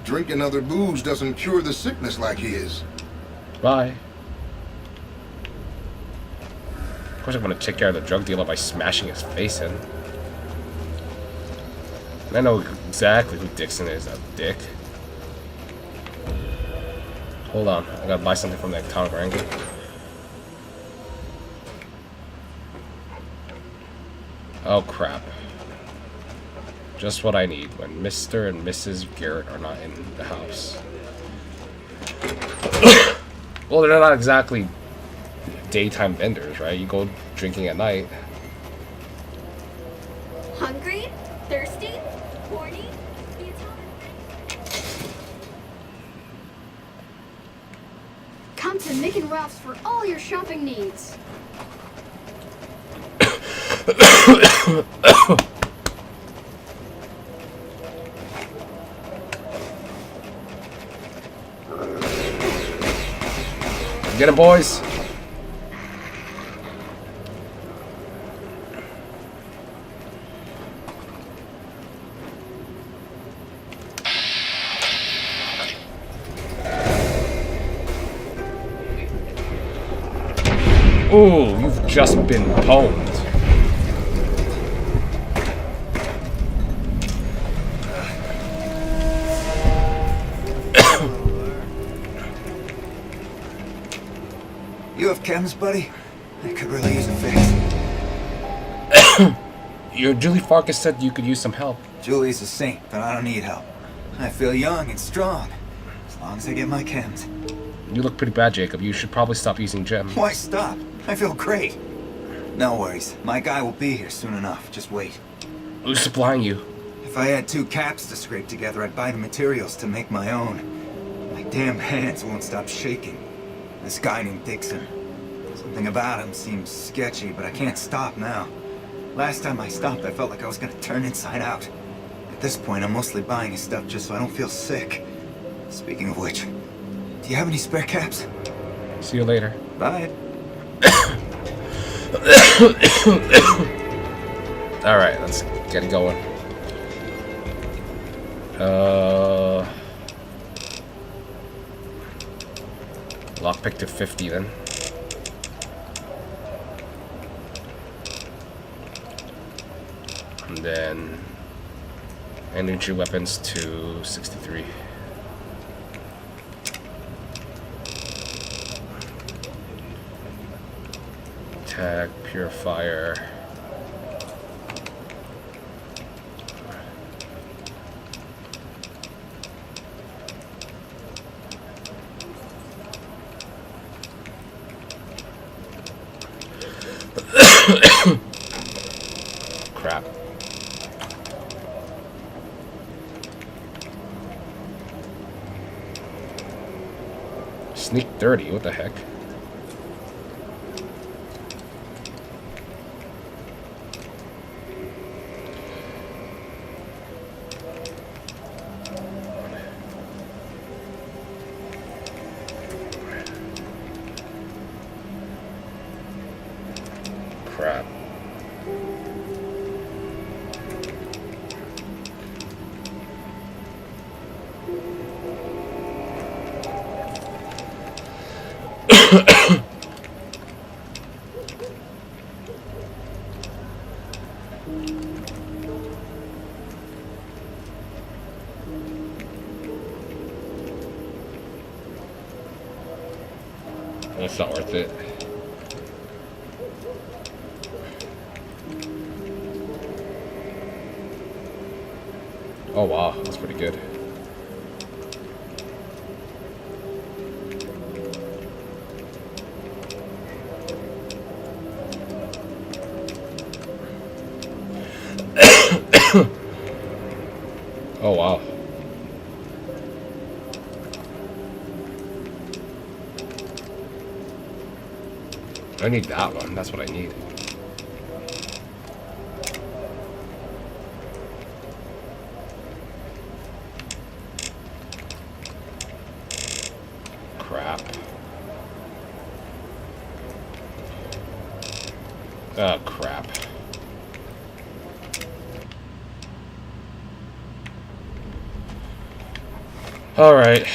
Drinking other booze doesn't cure the sickness like his. Bye. Of course I'm gonna take care of the drug dealer by smashing his face in. And I know exactly who Dixon is, that dick. Hold on, I gotta buy something from the Atomic Wrangler. Oh crap. Just what I need when Mr. and Mrs. Garrett are not in the house. Well, they're not exactly daytime vendors, right? You go drinking at night. Hungry? Thirsty? Horny? The Come to Nick and Ralph's for all your shopping needs. Get him, boys! Ooh, you've just been pwned. You have chems, buddy? I could really use a fix. Your Julie Farkas said you could use some help. Julie's a saint, but I don't need help. I feel young and strong, as long as I get my chems. You look pretty bad, Jacob. You should probably stop using gems. Why stop? I feel great. No worries. My guy will be here soon enough. Just wait. Who's supplying you? If I had 2 caps to scrape together, I'd buy the materials to make my own. My damn hands won't stop shaking. This guy named Dixon. Something about him seems sketchy, but I can't stop now. Last time I stopped, I felt like I was gonna turn inside out. At this point, I'm mostly buying his stuff just so I don't feel sick. Speaking of which, do you have any spare caps? See you later. Bye. Alright, let's get it going. Lockpick to 50 then. And then energy weapons to 63. Attack, purifier. Crap. Sneak 30, what the heck? Crap. That's not worth it. Oh wow, that's pretty good. Oh wow. I need that one, that's what I need. Crap. Oh crap. All right.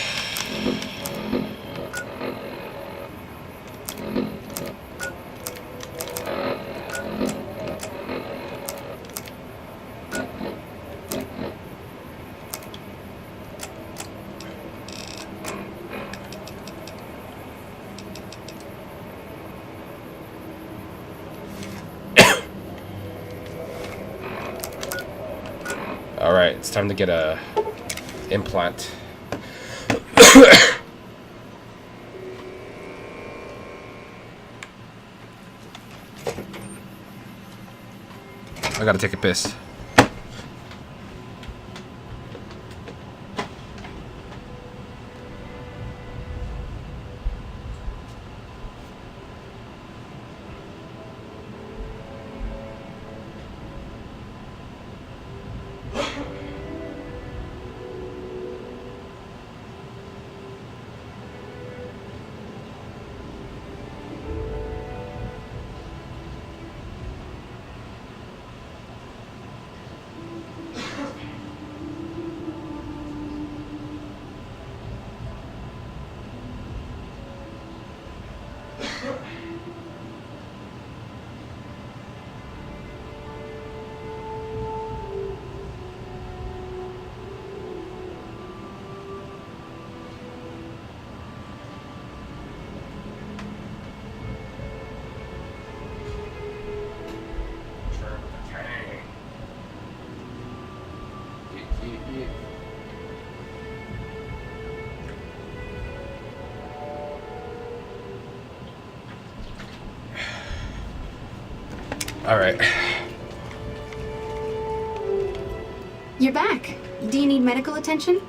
All right, it's time to get a implant. I gotta take a piss. Alright. You're back. Do you need medical attention?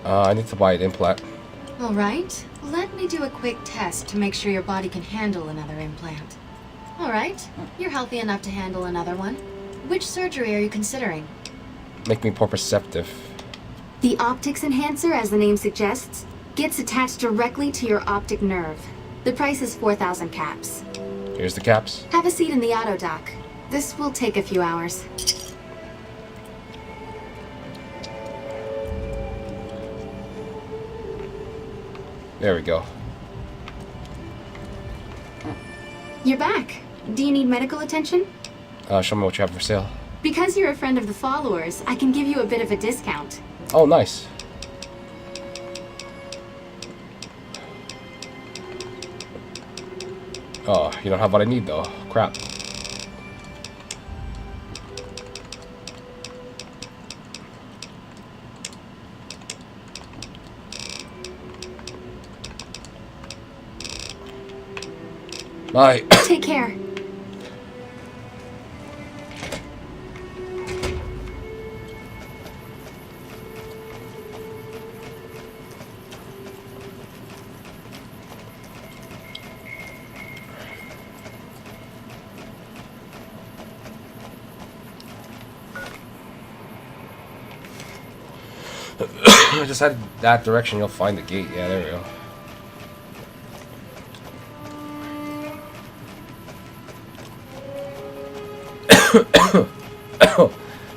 I need to buy an implant. All right. Let me do a quick test to make sure your body can handle another implant. All right. You're healthy enough to handle another one. Which surgery are you considering? Make me more perceptive. The optics enhancer, as the name suggests, gets attached directly to your optic nerve. The price is 4,000 caps. Here's the caps. Have a seat in the auto dock. This will take a few hours. There we go. You're back. Do you need medical attention? Show me what you have for sale. Because you're a friend of the followers, I can give you a bit of a discount. Oh, nice. Oh, you don't have what I need though. Crap. Bye. Take care. Just head that direction, you'll find the gate. Yeah, there we go.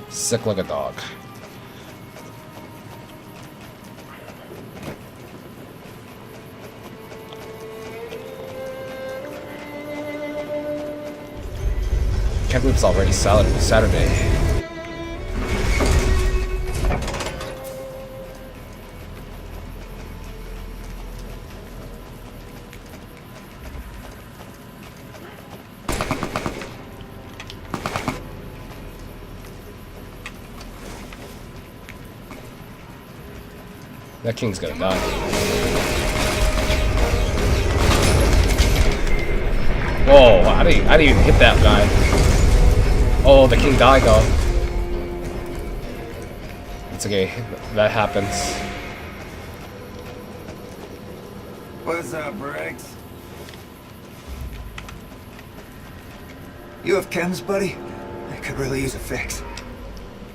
Sick like a dog. Can't believe it's already Saturday. That king's gonna die. Whoa, I didn't even hit that guy. Oh, the king died though. It's okay, that happens. What's up, Briggs? You have chems, buddy? I could really use a fix.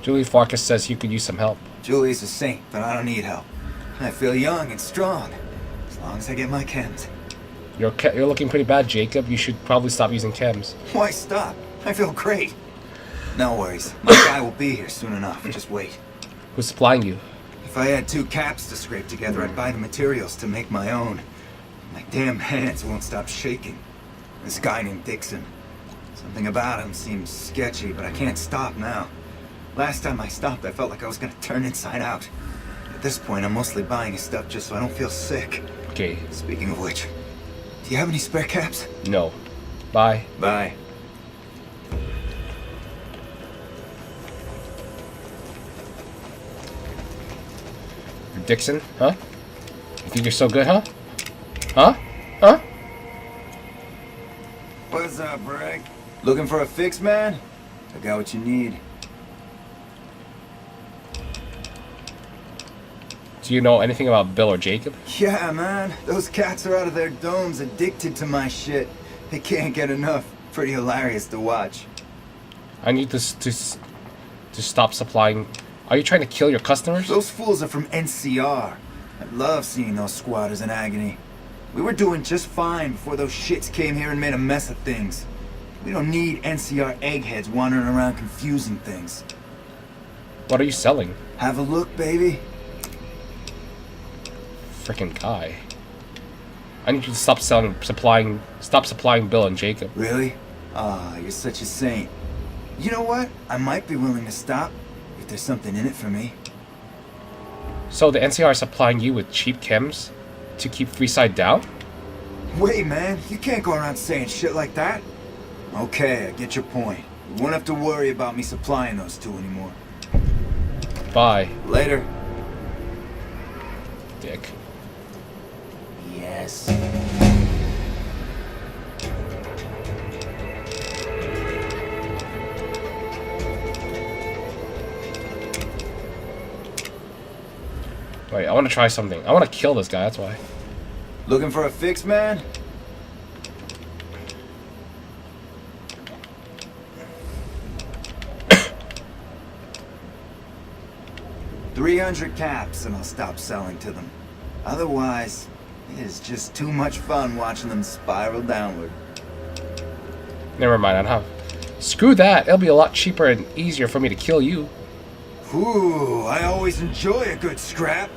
Julie Farkas says you could use some help. Julie's a saint, but I don't need help. I feel young and strong, as long as I get my chems. You're looking pretty bad, Jacob. You should probably stop using chems. Why stop? I feel great. No worries. My guy will be here soon enough. Just wait. Who's supplying you? If I had 2 caps to scrape together, I'd buy the materials to make my own. My damn hands won't stop shaking. This guy named Dixon. Something about him seems sketchy, but I can't stop now. Last time I stopped, I felt like I was gonna turn inside out. At this point, I'm mostly buying his stuff just so I don't feel sick. Okay. Speaking of which, do you have any spare caps? No. Bye. Bye. You're Dixon, huh? You think you're so good, huh? Huh? Huh? What's up, Bragg? Looking for a fix, man? I got what you need. Do you know anything about Bill or Jacob? Yeah, man. Those cats are out of their domes addicted to my shit. They can't get enough. Pretty hilarious to watch. I need to stop supplying. Are you trying to kill your customers? Those fools are from NCR. I love seeing those squatters in agony. We were doing just fine before those shits came here and made a mess of things. We don't need NCR eggheads wandering around confusing things. What are you selling? Have a look, baby. Freaking guy. I need you to stop supplying Bill and Jacob. Really? Ah, you're such a saint. You know what? I might be willing to stop if there's something in it for me. So the NCR is supplying you with cheap chems to keep freeside down? Wait, man, you can't go around saying shit like that. Okay, I get your point. You won't have to worry about me supplying those 2 anymore. Bye. Later. Dick. Yes. Wait, I want to try something. I want to kill this guy, that's why. Looking for a fix, man? $300 caps and I'll stop selling to them. Otherwise, it is just too much fun watching them spiral downward. Never mind, I don't have... Screw that! It'll be a lot cheaper and easier for me to kill you. Ooh, I always enjoy a good scrap.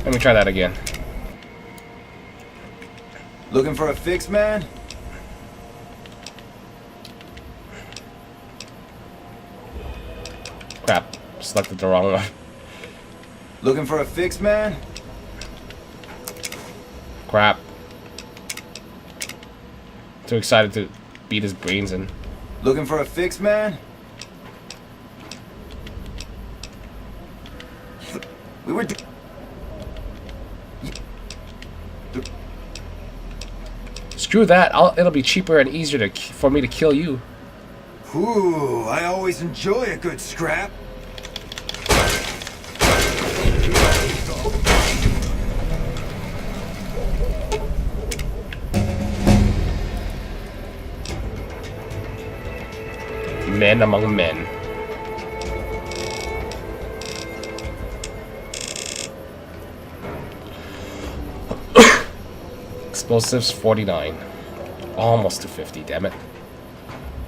Let me try that again. Looking for a fix, man? Crap, selected the wrong one. Looking for a fix, man? Crap. Too excited to beat his brains in. Looking for a fix, man? We were... Screw that, it'll be cheaper and easier for me to kill you. Ooh, I always enjoy a good scrap. Men among men. Explosives 49. Almost to 50, damn it.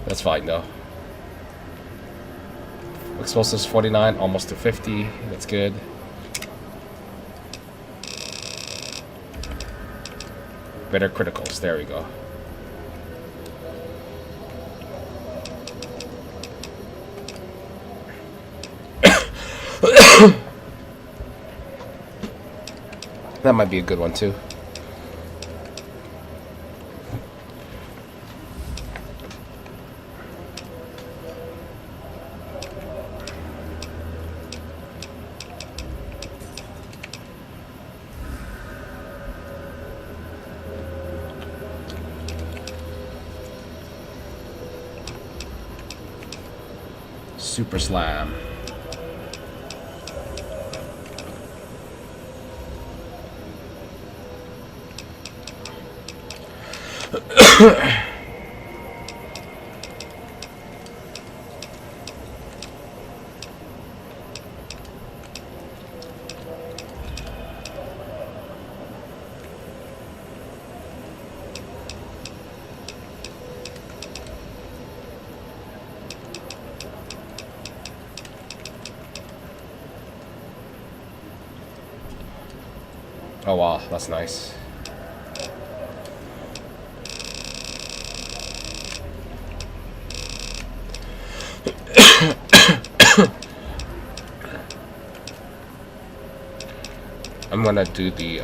That's fine though. Explosives 49, almost to 50. That's good. Better criticals, there we go. That might be a good one too. Super Slam. Oh wow, that's nice. I'm gonna do the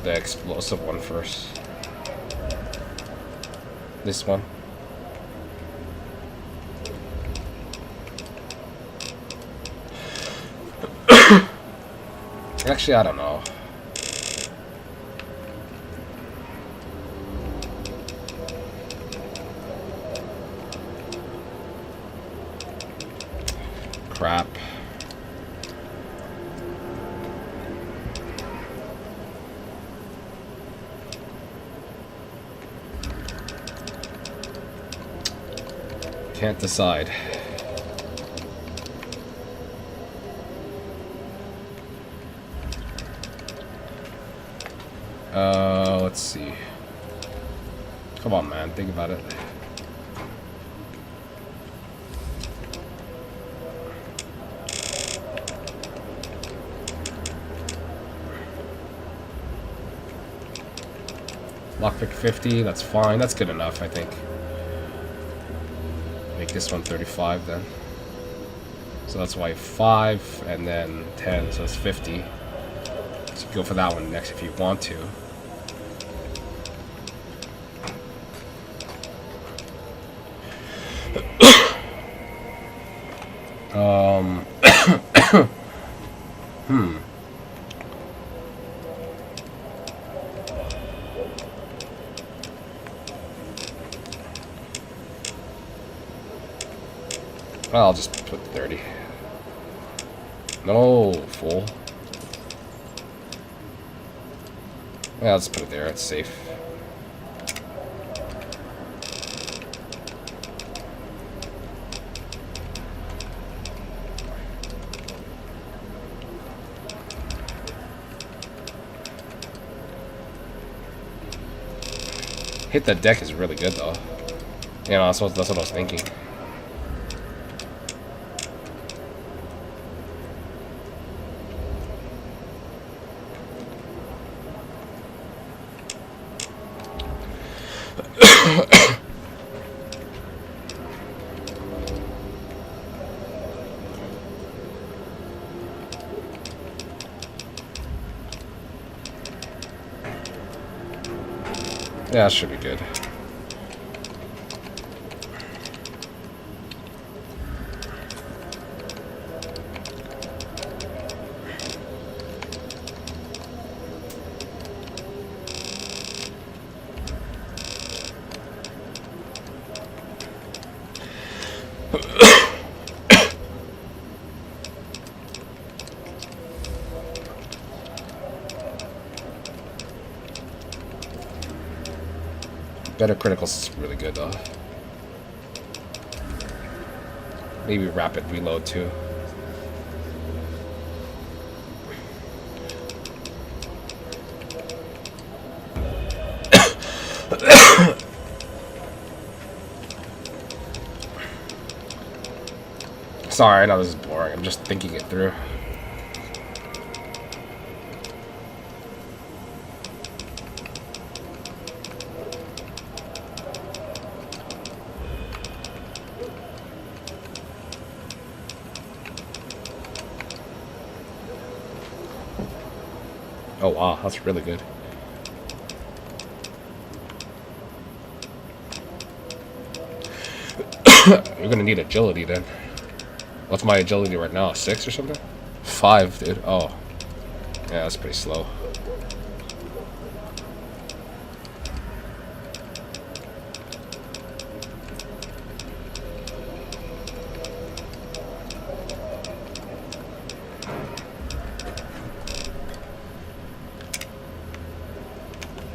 explosive one first. This one. Actually, I don't know. Crap. Can't decide. Let's see. Come on, man. Think about it. Lockpick 50. That's fine. That's good enough, I think. Make this one 35 then. So that's why 5 and then 10. So it's 50. So go for that one next if you want to. I'll just put 30. No, fool. Yeah, I'll just put it there. It's safe. Hit the deck is really good though. You know, that's what I was thinking. Yeah, that should be good. Better criticals is really good though. Maybe rapid reload too. Sorry, I know this is boring. I'm just thinking it through. Oh wow, that's really good. You're gonna need agility then. What's my agility right now? 6 or something? 5, dude. Oh. Yeah, that's pretty slow.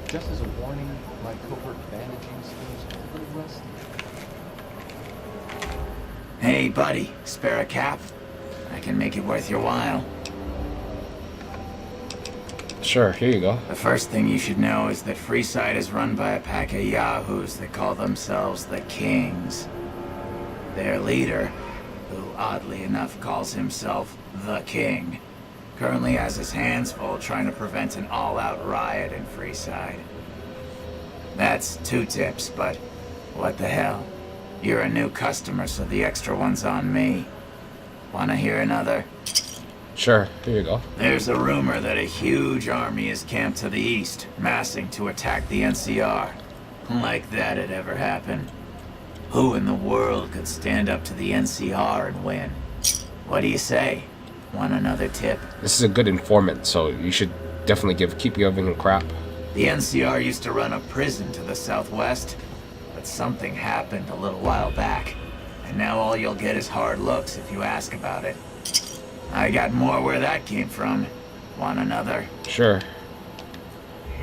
Just as a warning, my covert bandaging schemes are a little rusty. Hey, buddy, spare a cap? I can make it worth your while. Sure, here you go. The first thing you should know is that Freeside is run by a pack of yahoos that call themselves the Kings. Their leader, who oddly enough calls himself the King, currently has his hands full trying to prevent an all-out riot in Freeside. That's 2 tips, but what the hell? You're a new customer, so the extra one's on me. Wanna hear another? Sure, here you go. There's a rumor that a huge army is camped to the east, massing to attack the NCR. Like that had ever happened. Who in the world could stand up to the NCR and win? What do you say? Want another tip? This is a good informant, so you should definitely keep giving him crap. The NCR used to run a prison to the southwest, but something happened a little while back, and now all you'll get is hard looks if you ask about it. I got more where that came from. Want another? Sure.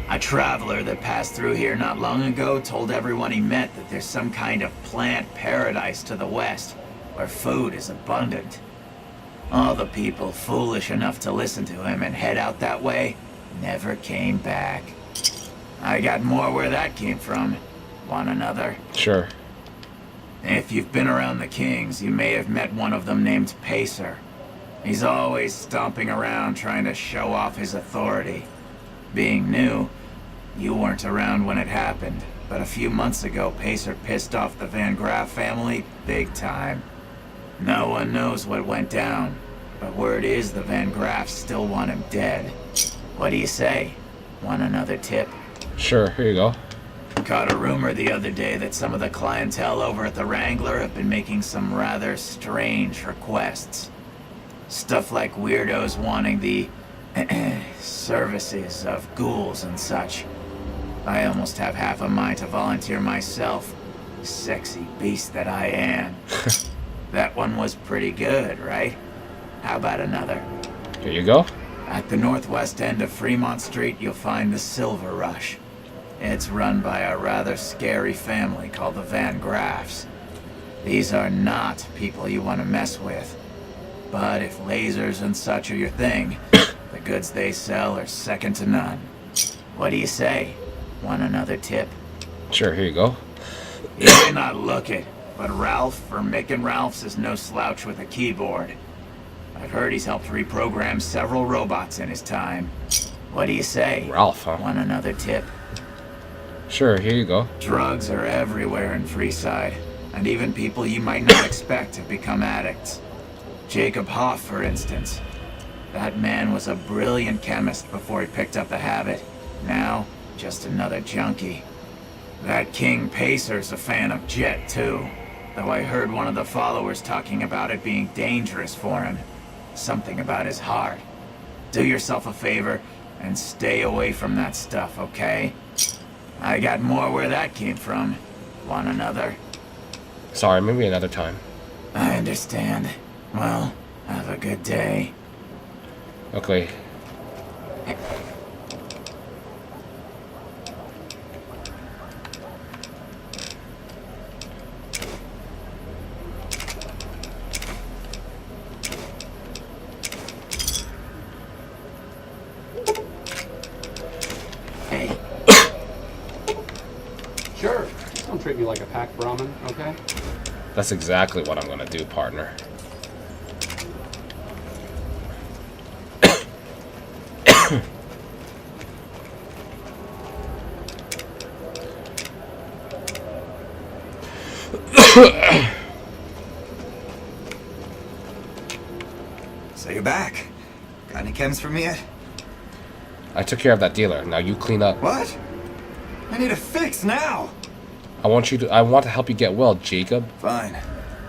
A traveler that passed through here not long ago told everyone he met that there's some kind of plant paradise to the west, where food is abundant. All the people foolish enough to listen to him and head out that way never came back. I got more where that came from. Want another? Sure. If you've been around the Kings, you may have met one of them named Pacer. He's always stomping around trying to show off his authority. Being new, you weren't around when it happened, but a few months ago, Pacer pissed off the Van Graff family big time. No one knows what went down, but word is the Van Graffs still want him dead. What do you say? Want another tip? Sure, here you go. Caught a rumor the other day that some of the clientele over at the Wrangler have been making some rather strange requests. Stuff like weirdos wanting the services of ghouls and such. I almost have half a mind to volunteer myself. Sexy beast that I am. That one was pretty good, right? How about another? Here you go. At the northwest end of Fremont Street, you'll find the Silver Rush. It's run by a rather scary family called the Van Graffs. These are not people you want to mess with. But if lasers and such are your thing, the goods they sell are second to none. What do you say? Want another tip? Sure, here you go. You may not look it, but Ralph for Mick and Ralph's is no slouch with a keyboard. I've heard he's helped reprogram several robots in his time. What do you say? Ralph, huh? Want another tip? Sure, here you go. Drugs are everywhere in Freeside, and even people you might not expect have become addicts. Jacob Hoff, for instance. That man was a brilliant chemist before he picked up the habit. Now, just another junkie. That King Pacer's a fan of Jet, too. Though I heard one of the followers talking about it being dangerous for him. Something about his heart. Do yourself a favor and stay away from that stuff, okay? I got more where that came from. Want another? Sorry, maybe another time. I understand. Well, have a good day. Okay. Hey. Sure. Just don't treat me like a packed Brahmin, okay? That's exactly what I'm gonna do, partner. So you're back. Got any chems for me yet? I took care of that dealer. Now you clean up. What? I need a fix now. I want to help you get well, Jacob. Fine.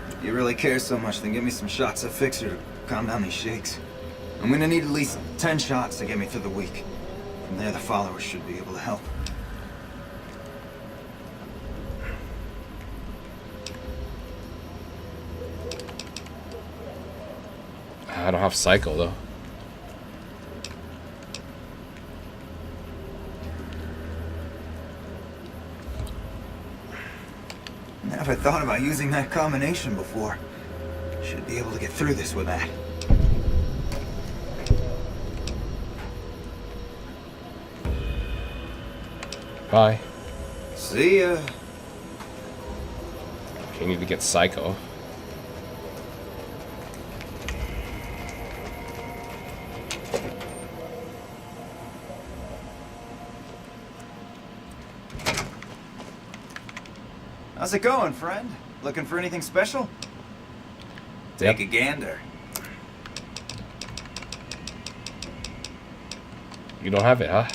If you really care so much, then give me some shots of Fixer to calm down these shakes. I'm gonna need at least 10 shots to get me through the week. From there, the followers should be able to help. I don't have Psycho, though. Never thought about using that combination before. Should be able to get through this with that. Bye. See ya. Okay, you need to get Psycho. How's it going, friend? Looking for anything special? Take a gander. You don't have it, huh?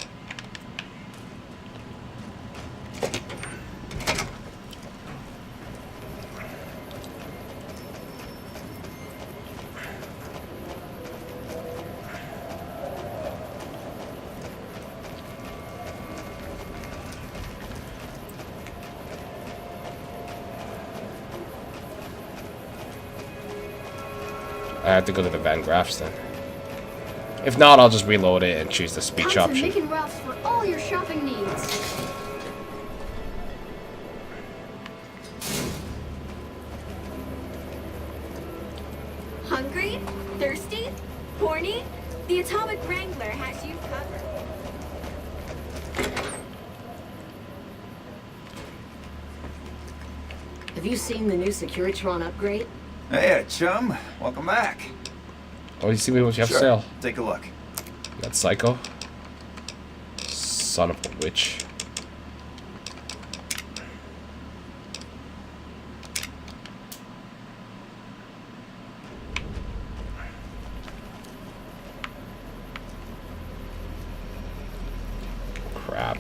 I have to go to the Van Graffs then. If not, I'll just reload it and choose the speech Come to option. Mick and Ralph's for all your shopping needs. Hungry? Thirsty? Horny? The Atomic Wrangler has you covered. Have you seen the new Securitron upgrade? Hey, chum. Welcome back. Oh, you see what you have Sure. for sale? Take a look. That's Psycho. Son of a witch. Crap.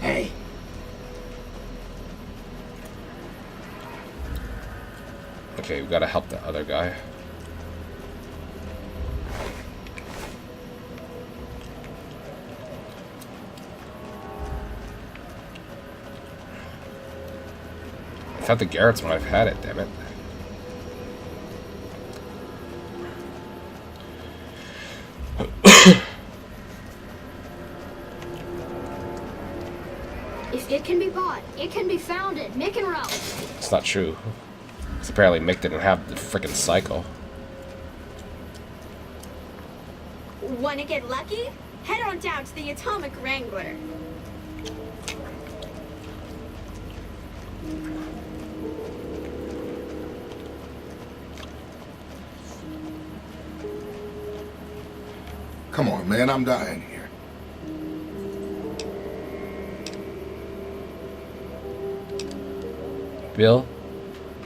Hey. Okay, we gotta help the other guy. thought the Garretts might have had it, damn it. If it can be bought, it can be founded. Mick and Ralph. It's not true. Because apparently Mick didn't have the freaking cycle. Wanna get lucky? Head on down to the Atomic Wrangler. Come on, man, I'm dying here. Bill,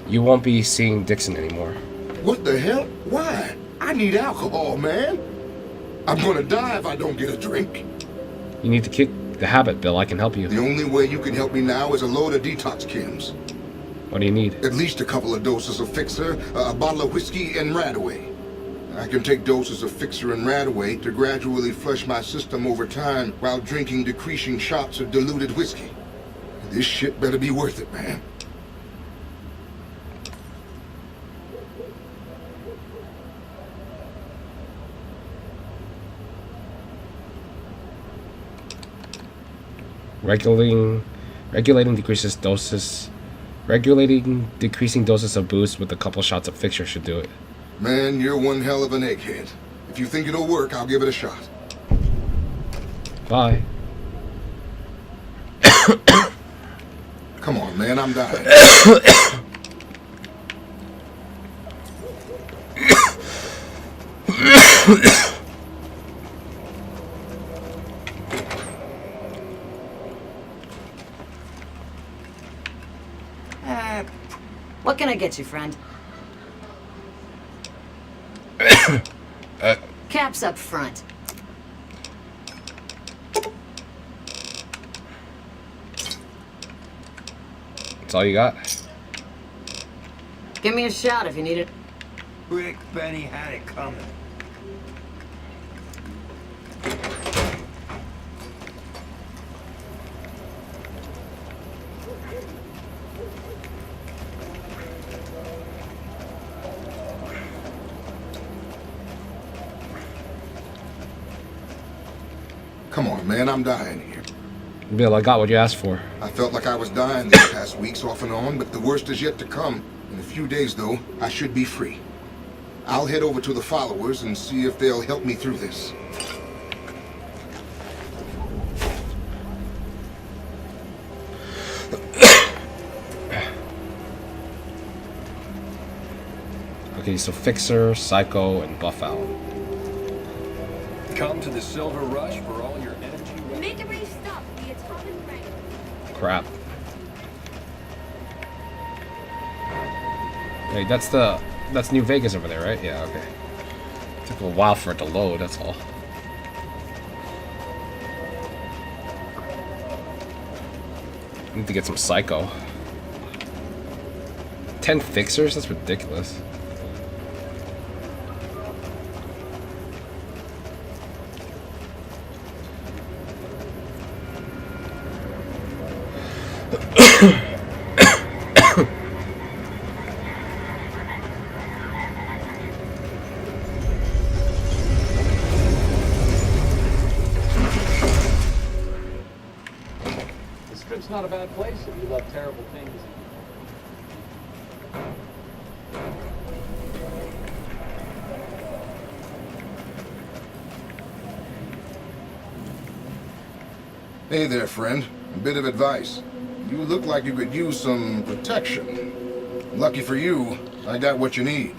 you won't be seeing Dixon anymore. What the hell? Why? I need alcohol, man. I'm gonna die if I don't get a drink. You need to kick the habit, Bill. I can help you. The only way you can help me now is a load of detox chems. What do you need? At least a couple of doses of Fixer, a bottle of whiskey, and Radaway. I can take doses of Fixer and Radaway to gradually flush my system over time while drinking decreasing shots of diluted whiskey. This shit better be worth it, man. Regulating decreasing doses of booze with a couple shots of Fixer should do it. Man, you're one hell of an egghead. If you think it'll work, I'll give it a shot. Bye. Come on, man, I'm dying. What can I get you, friend? Caps up front. That's all you got? Give me a shot if you need it. Rick Benny had it coming. Come on, man, I'm dying here. Bill, I got what you asked for. I felt like I was dying these past weeks off and on, but the worst is yet to come. In a few days, though, I should be free. I'll head over to the followers and see if they'll help me through this. Okay, so Fixer, Psycho, and Buff Out. Come to the Silver Rush for all your energy. Make a brief stop at the Atomic Wrangler. Crap. Hey, that's New Vegas over there, right? Yeah, okay. Took a while for it to load, that's all. Need to get some Psycho. 10 Fixers? That's ridiculous. The Strip's not a bad place if you love terrible things. Hey there, friend. A bit of advice. You look like you could use some protection. Lucky for you, I got what you need.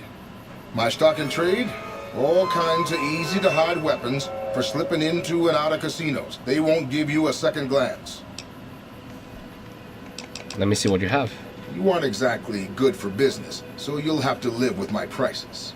My stock and trade? All kinds of easy-to-hide weapons for slipping into and out of casinos. They won't give you a second glance. Let me see what you have. You aren't exactly good for business, so you'll have to live with my prices.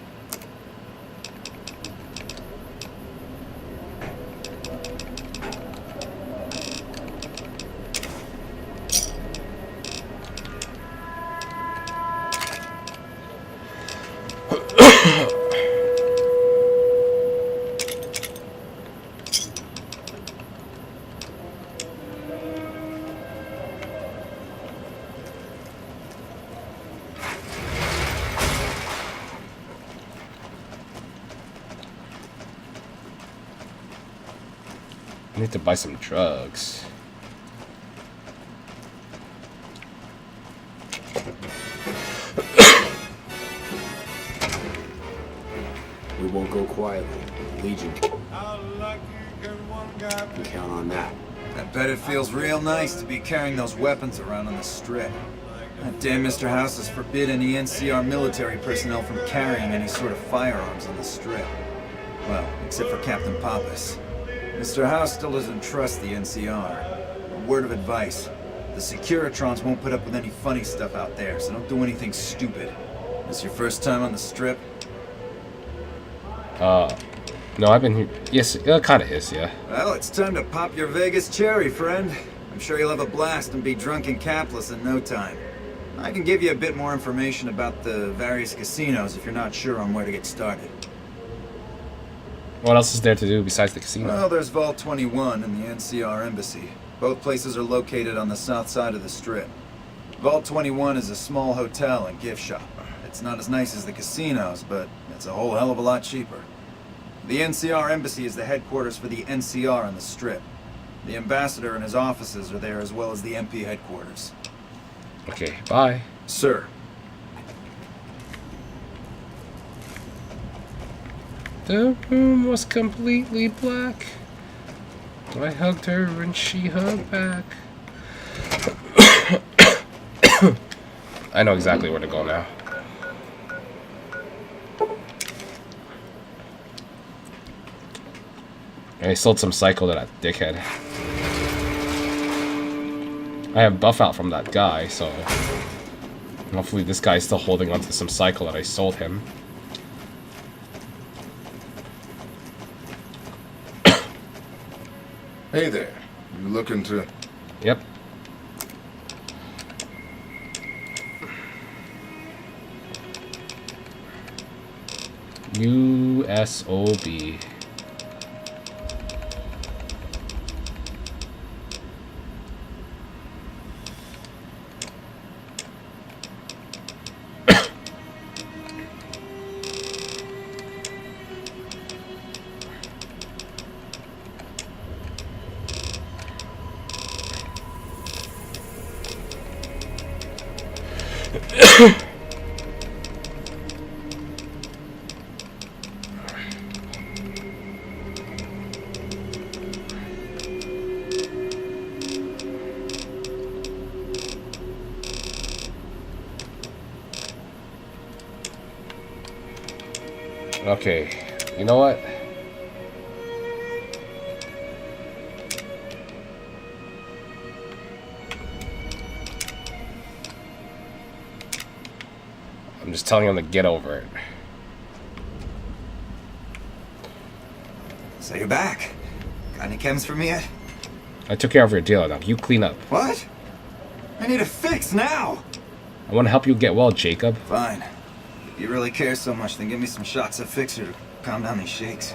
I need to buy some drugs. We won't go quietly. Legion. You can count on that. I bet it feels real nice to be carrying those weapons around on the strip. That damn Mr. House has forbidden any NCR military personnel from carrying any sort of firearms on the strip. Well, except for Captain Pappas. Mr. House still doesn't trust the NCR. A word of advice. The Securitrons won't put up with any funny stuff out there, so don't do anything stupid. This your first time on the strip? No, I've been here. Yes, it kind of is, yeah. Well, it's time to pop your Vegas cherry, friend. I'm sure you'll have a blast and be drunk and capless in no time. I can give you a bit more information about the various casinos if you're not sure on where to get started. What else is there to do besides the casino? Well, there's Vault 21 and the NCR Embassy. Both places are located on the south side of the strip. Vault 21 is a small hotel and gift shop. It's not as nice as the casinos, but it's a whole hell of a lot cheaper. The NCR Embassy is the headquarters for the NCR on the strip. The ambassador and his offices are there as well as the MP headquarters. Okay, bye. Sir. The room was completely black. I hugged her and she hugged back. I know exactly where to go now. I sold some cycle to that dickhead. I have buff out from that guy, so hopefully this guy's still holding onto some cycle that I sold him. Hey there. You looking to... Yep. USOB. Okay, you know what? I'm just telling him to get over it. So you're back. Got any chems for me yet? I took care of your deal now. You clean up. What? I need a fix now! I want to help you get well, Jacob. Fine. If you really care so much, then give me some shots of Fixer to calm down these shakes.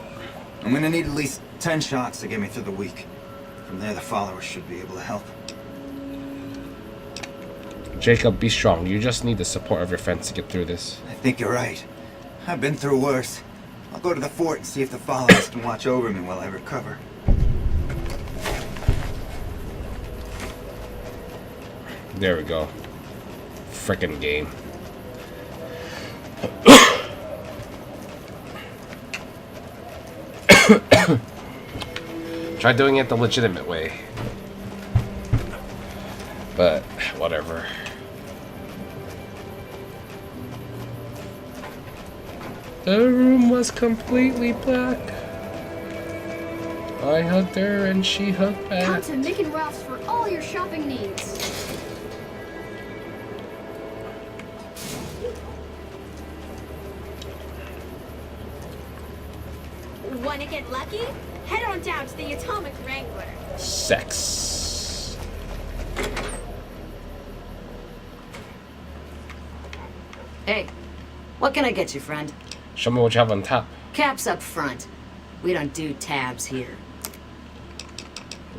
I'm gonna need at least 10 shots to get me through the week. From there, the followers should be able to help. Jacob, be strong. You just need the support of your friends to get through this. I think you're right. I've been through worse. I'll go to the fort and see if the followers can watch over me while I recover. There we go. Frickin' game. Try doing it the legitimate way. But, whatever. The room was completely black. I hugged her and she hugged back. Come to Nick and Ralph's for all your shopping needs. Want to get lucky? Head on down to the Atomic Wrangler. Sex. Hey, what can I get you, friend? Show me what you have on tap. Caps up front. We don't do tabs here.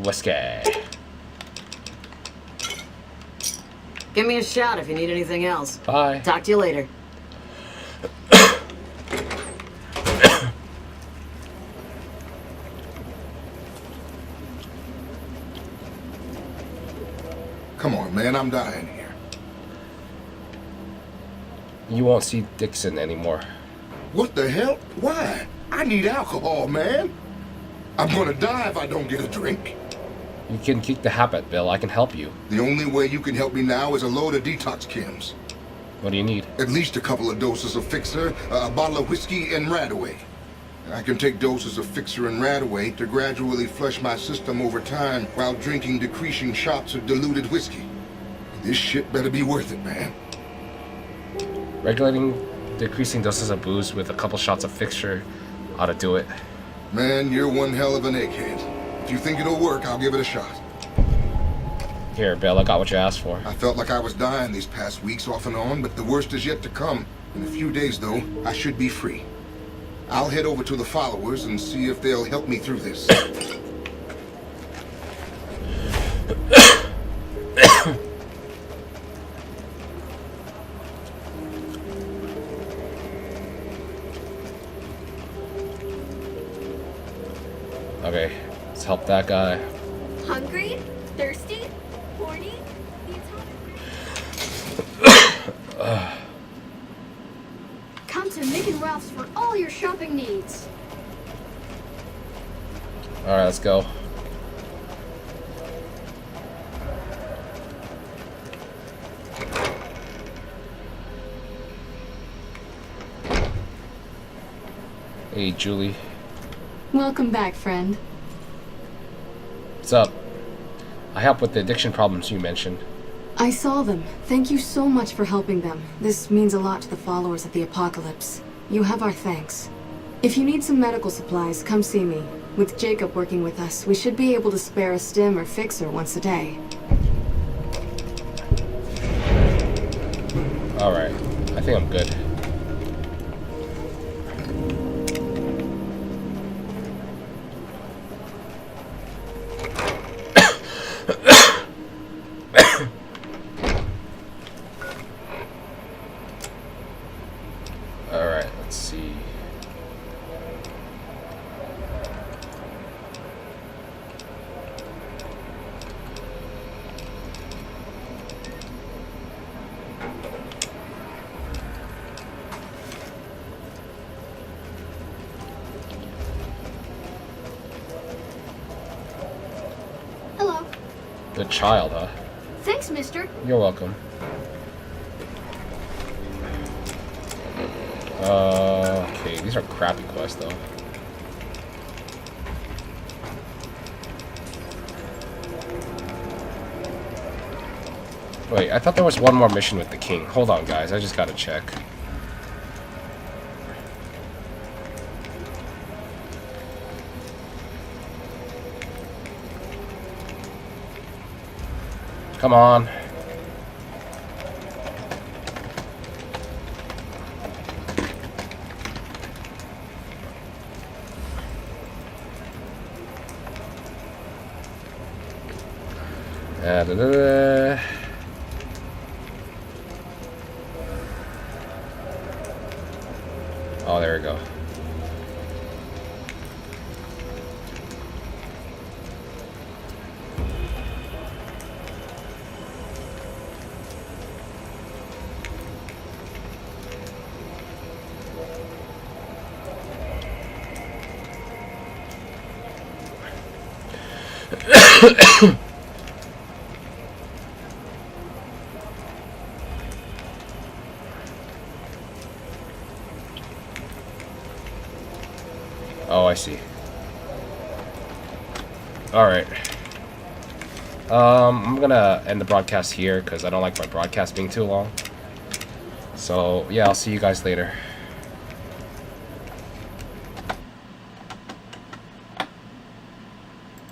Whiskey. Give me a shout if you need anything else. Bye. Talk to you later. Come on, man, I'm dying here. You won't see Dixon anymore. What the hell? Why? I need alcohol, man. I'm gonna die if I don't get a drink. You can kick the habit, Bill. I can help you. The only way you can help me now is a load of detox chems. What do you need? At least a couple of doses of Fixer, a bottle of whiskey, and Radaway. I can take doses of Fixer and Radaway to gradually flush my system over time while drinking decreasing shots of diluted whiskey. This shit better be worth it, man. Regulating decreasing doses of booze with a couple shots of Fixer ought to do it. Man, you're one hell of an egghead. If you think it'll work, I'll give it a shot. Here, Bill, I got what you asked for. I felt like I was dying these past weeks off and on, but the worst is yet to come. In a few days, though, I should be free. I'll head over to the followers and see if they'll help me through this. Okay, let's help that guy. Hungry? Thirsty? Horny? Come to Mick and Ralph's for all your shopping needs. Alright, let's go. Hey, Julie. Welcome back, friend. What's up? I help with the addiction problems you mentioned. I saw them. Thank you so much for helping them. This means a lot to the followers of the Apocalypse. You have our thanks. If you need some medical supplies, come see me. With Jacob working with us, we should be able to spare a stim or fixer once a day. Alright, I think I'm good. Alright, let's see. Hello. Good child, huh? Thanks, mister. You're welcome. Okay, these are crappy quests, though. Wait, I thought there was one more mission with the king. Hold on, guys. I just gotta check. Come on. Oh, there we go. Oh, I see. Alright. I'm gonna end the broadcast here because I don't like my broadcast being too long. So, yeah, I'll see you guys later.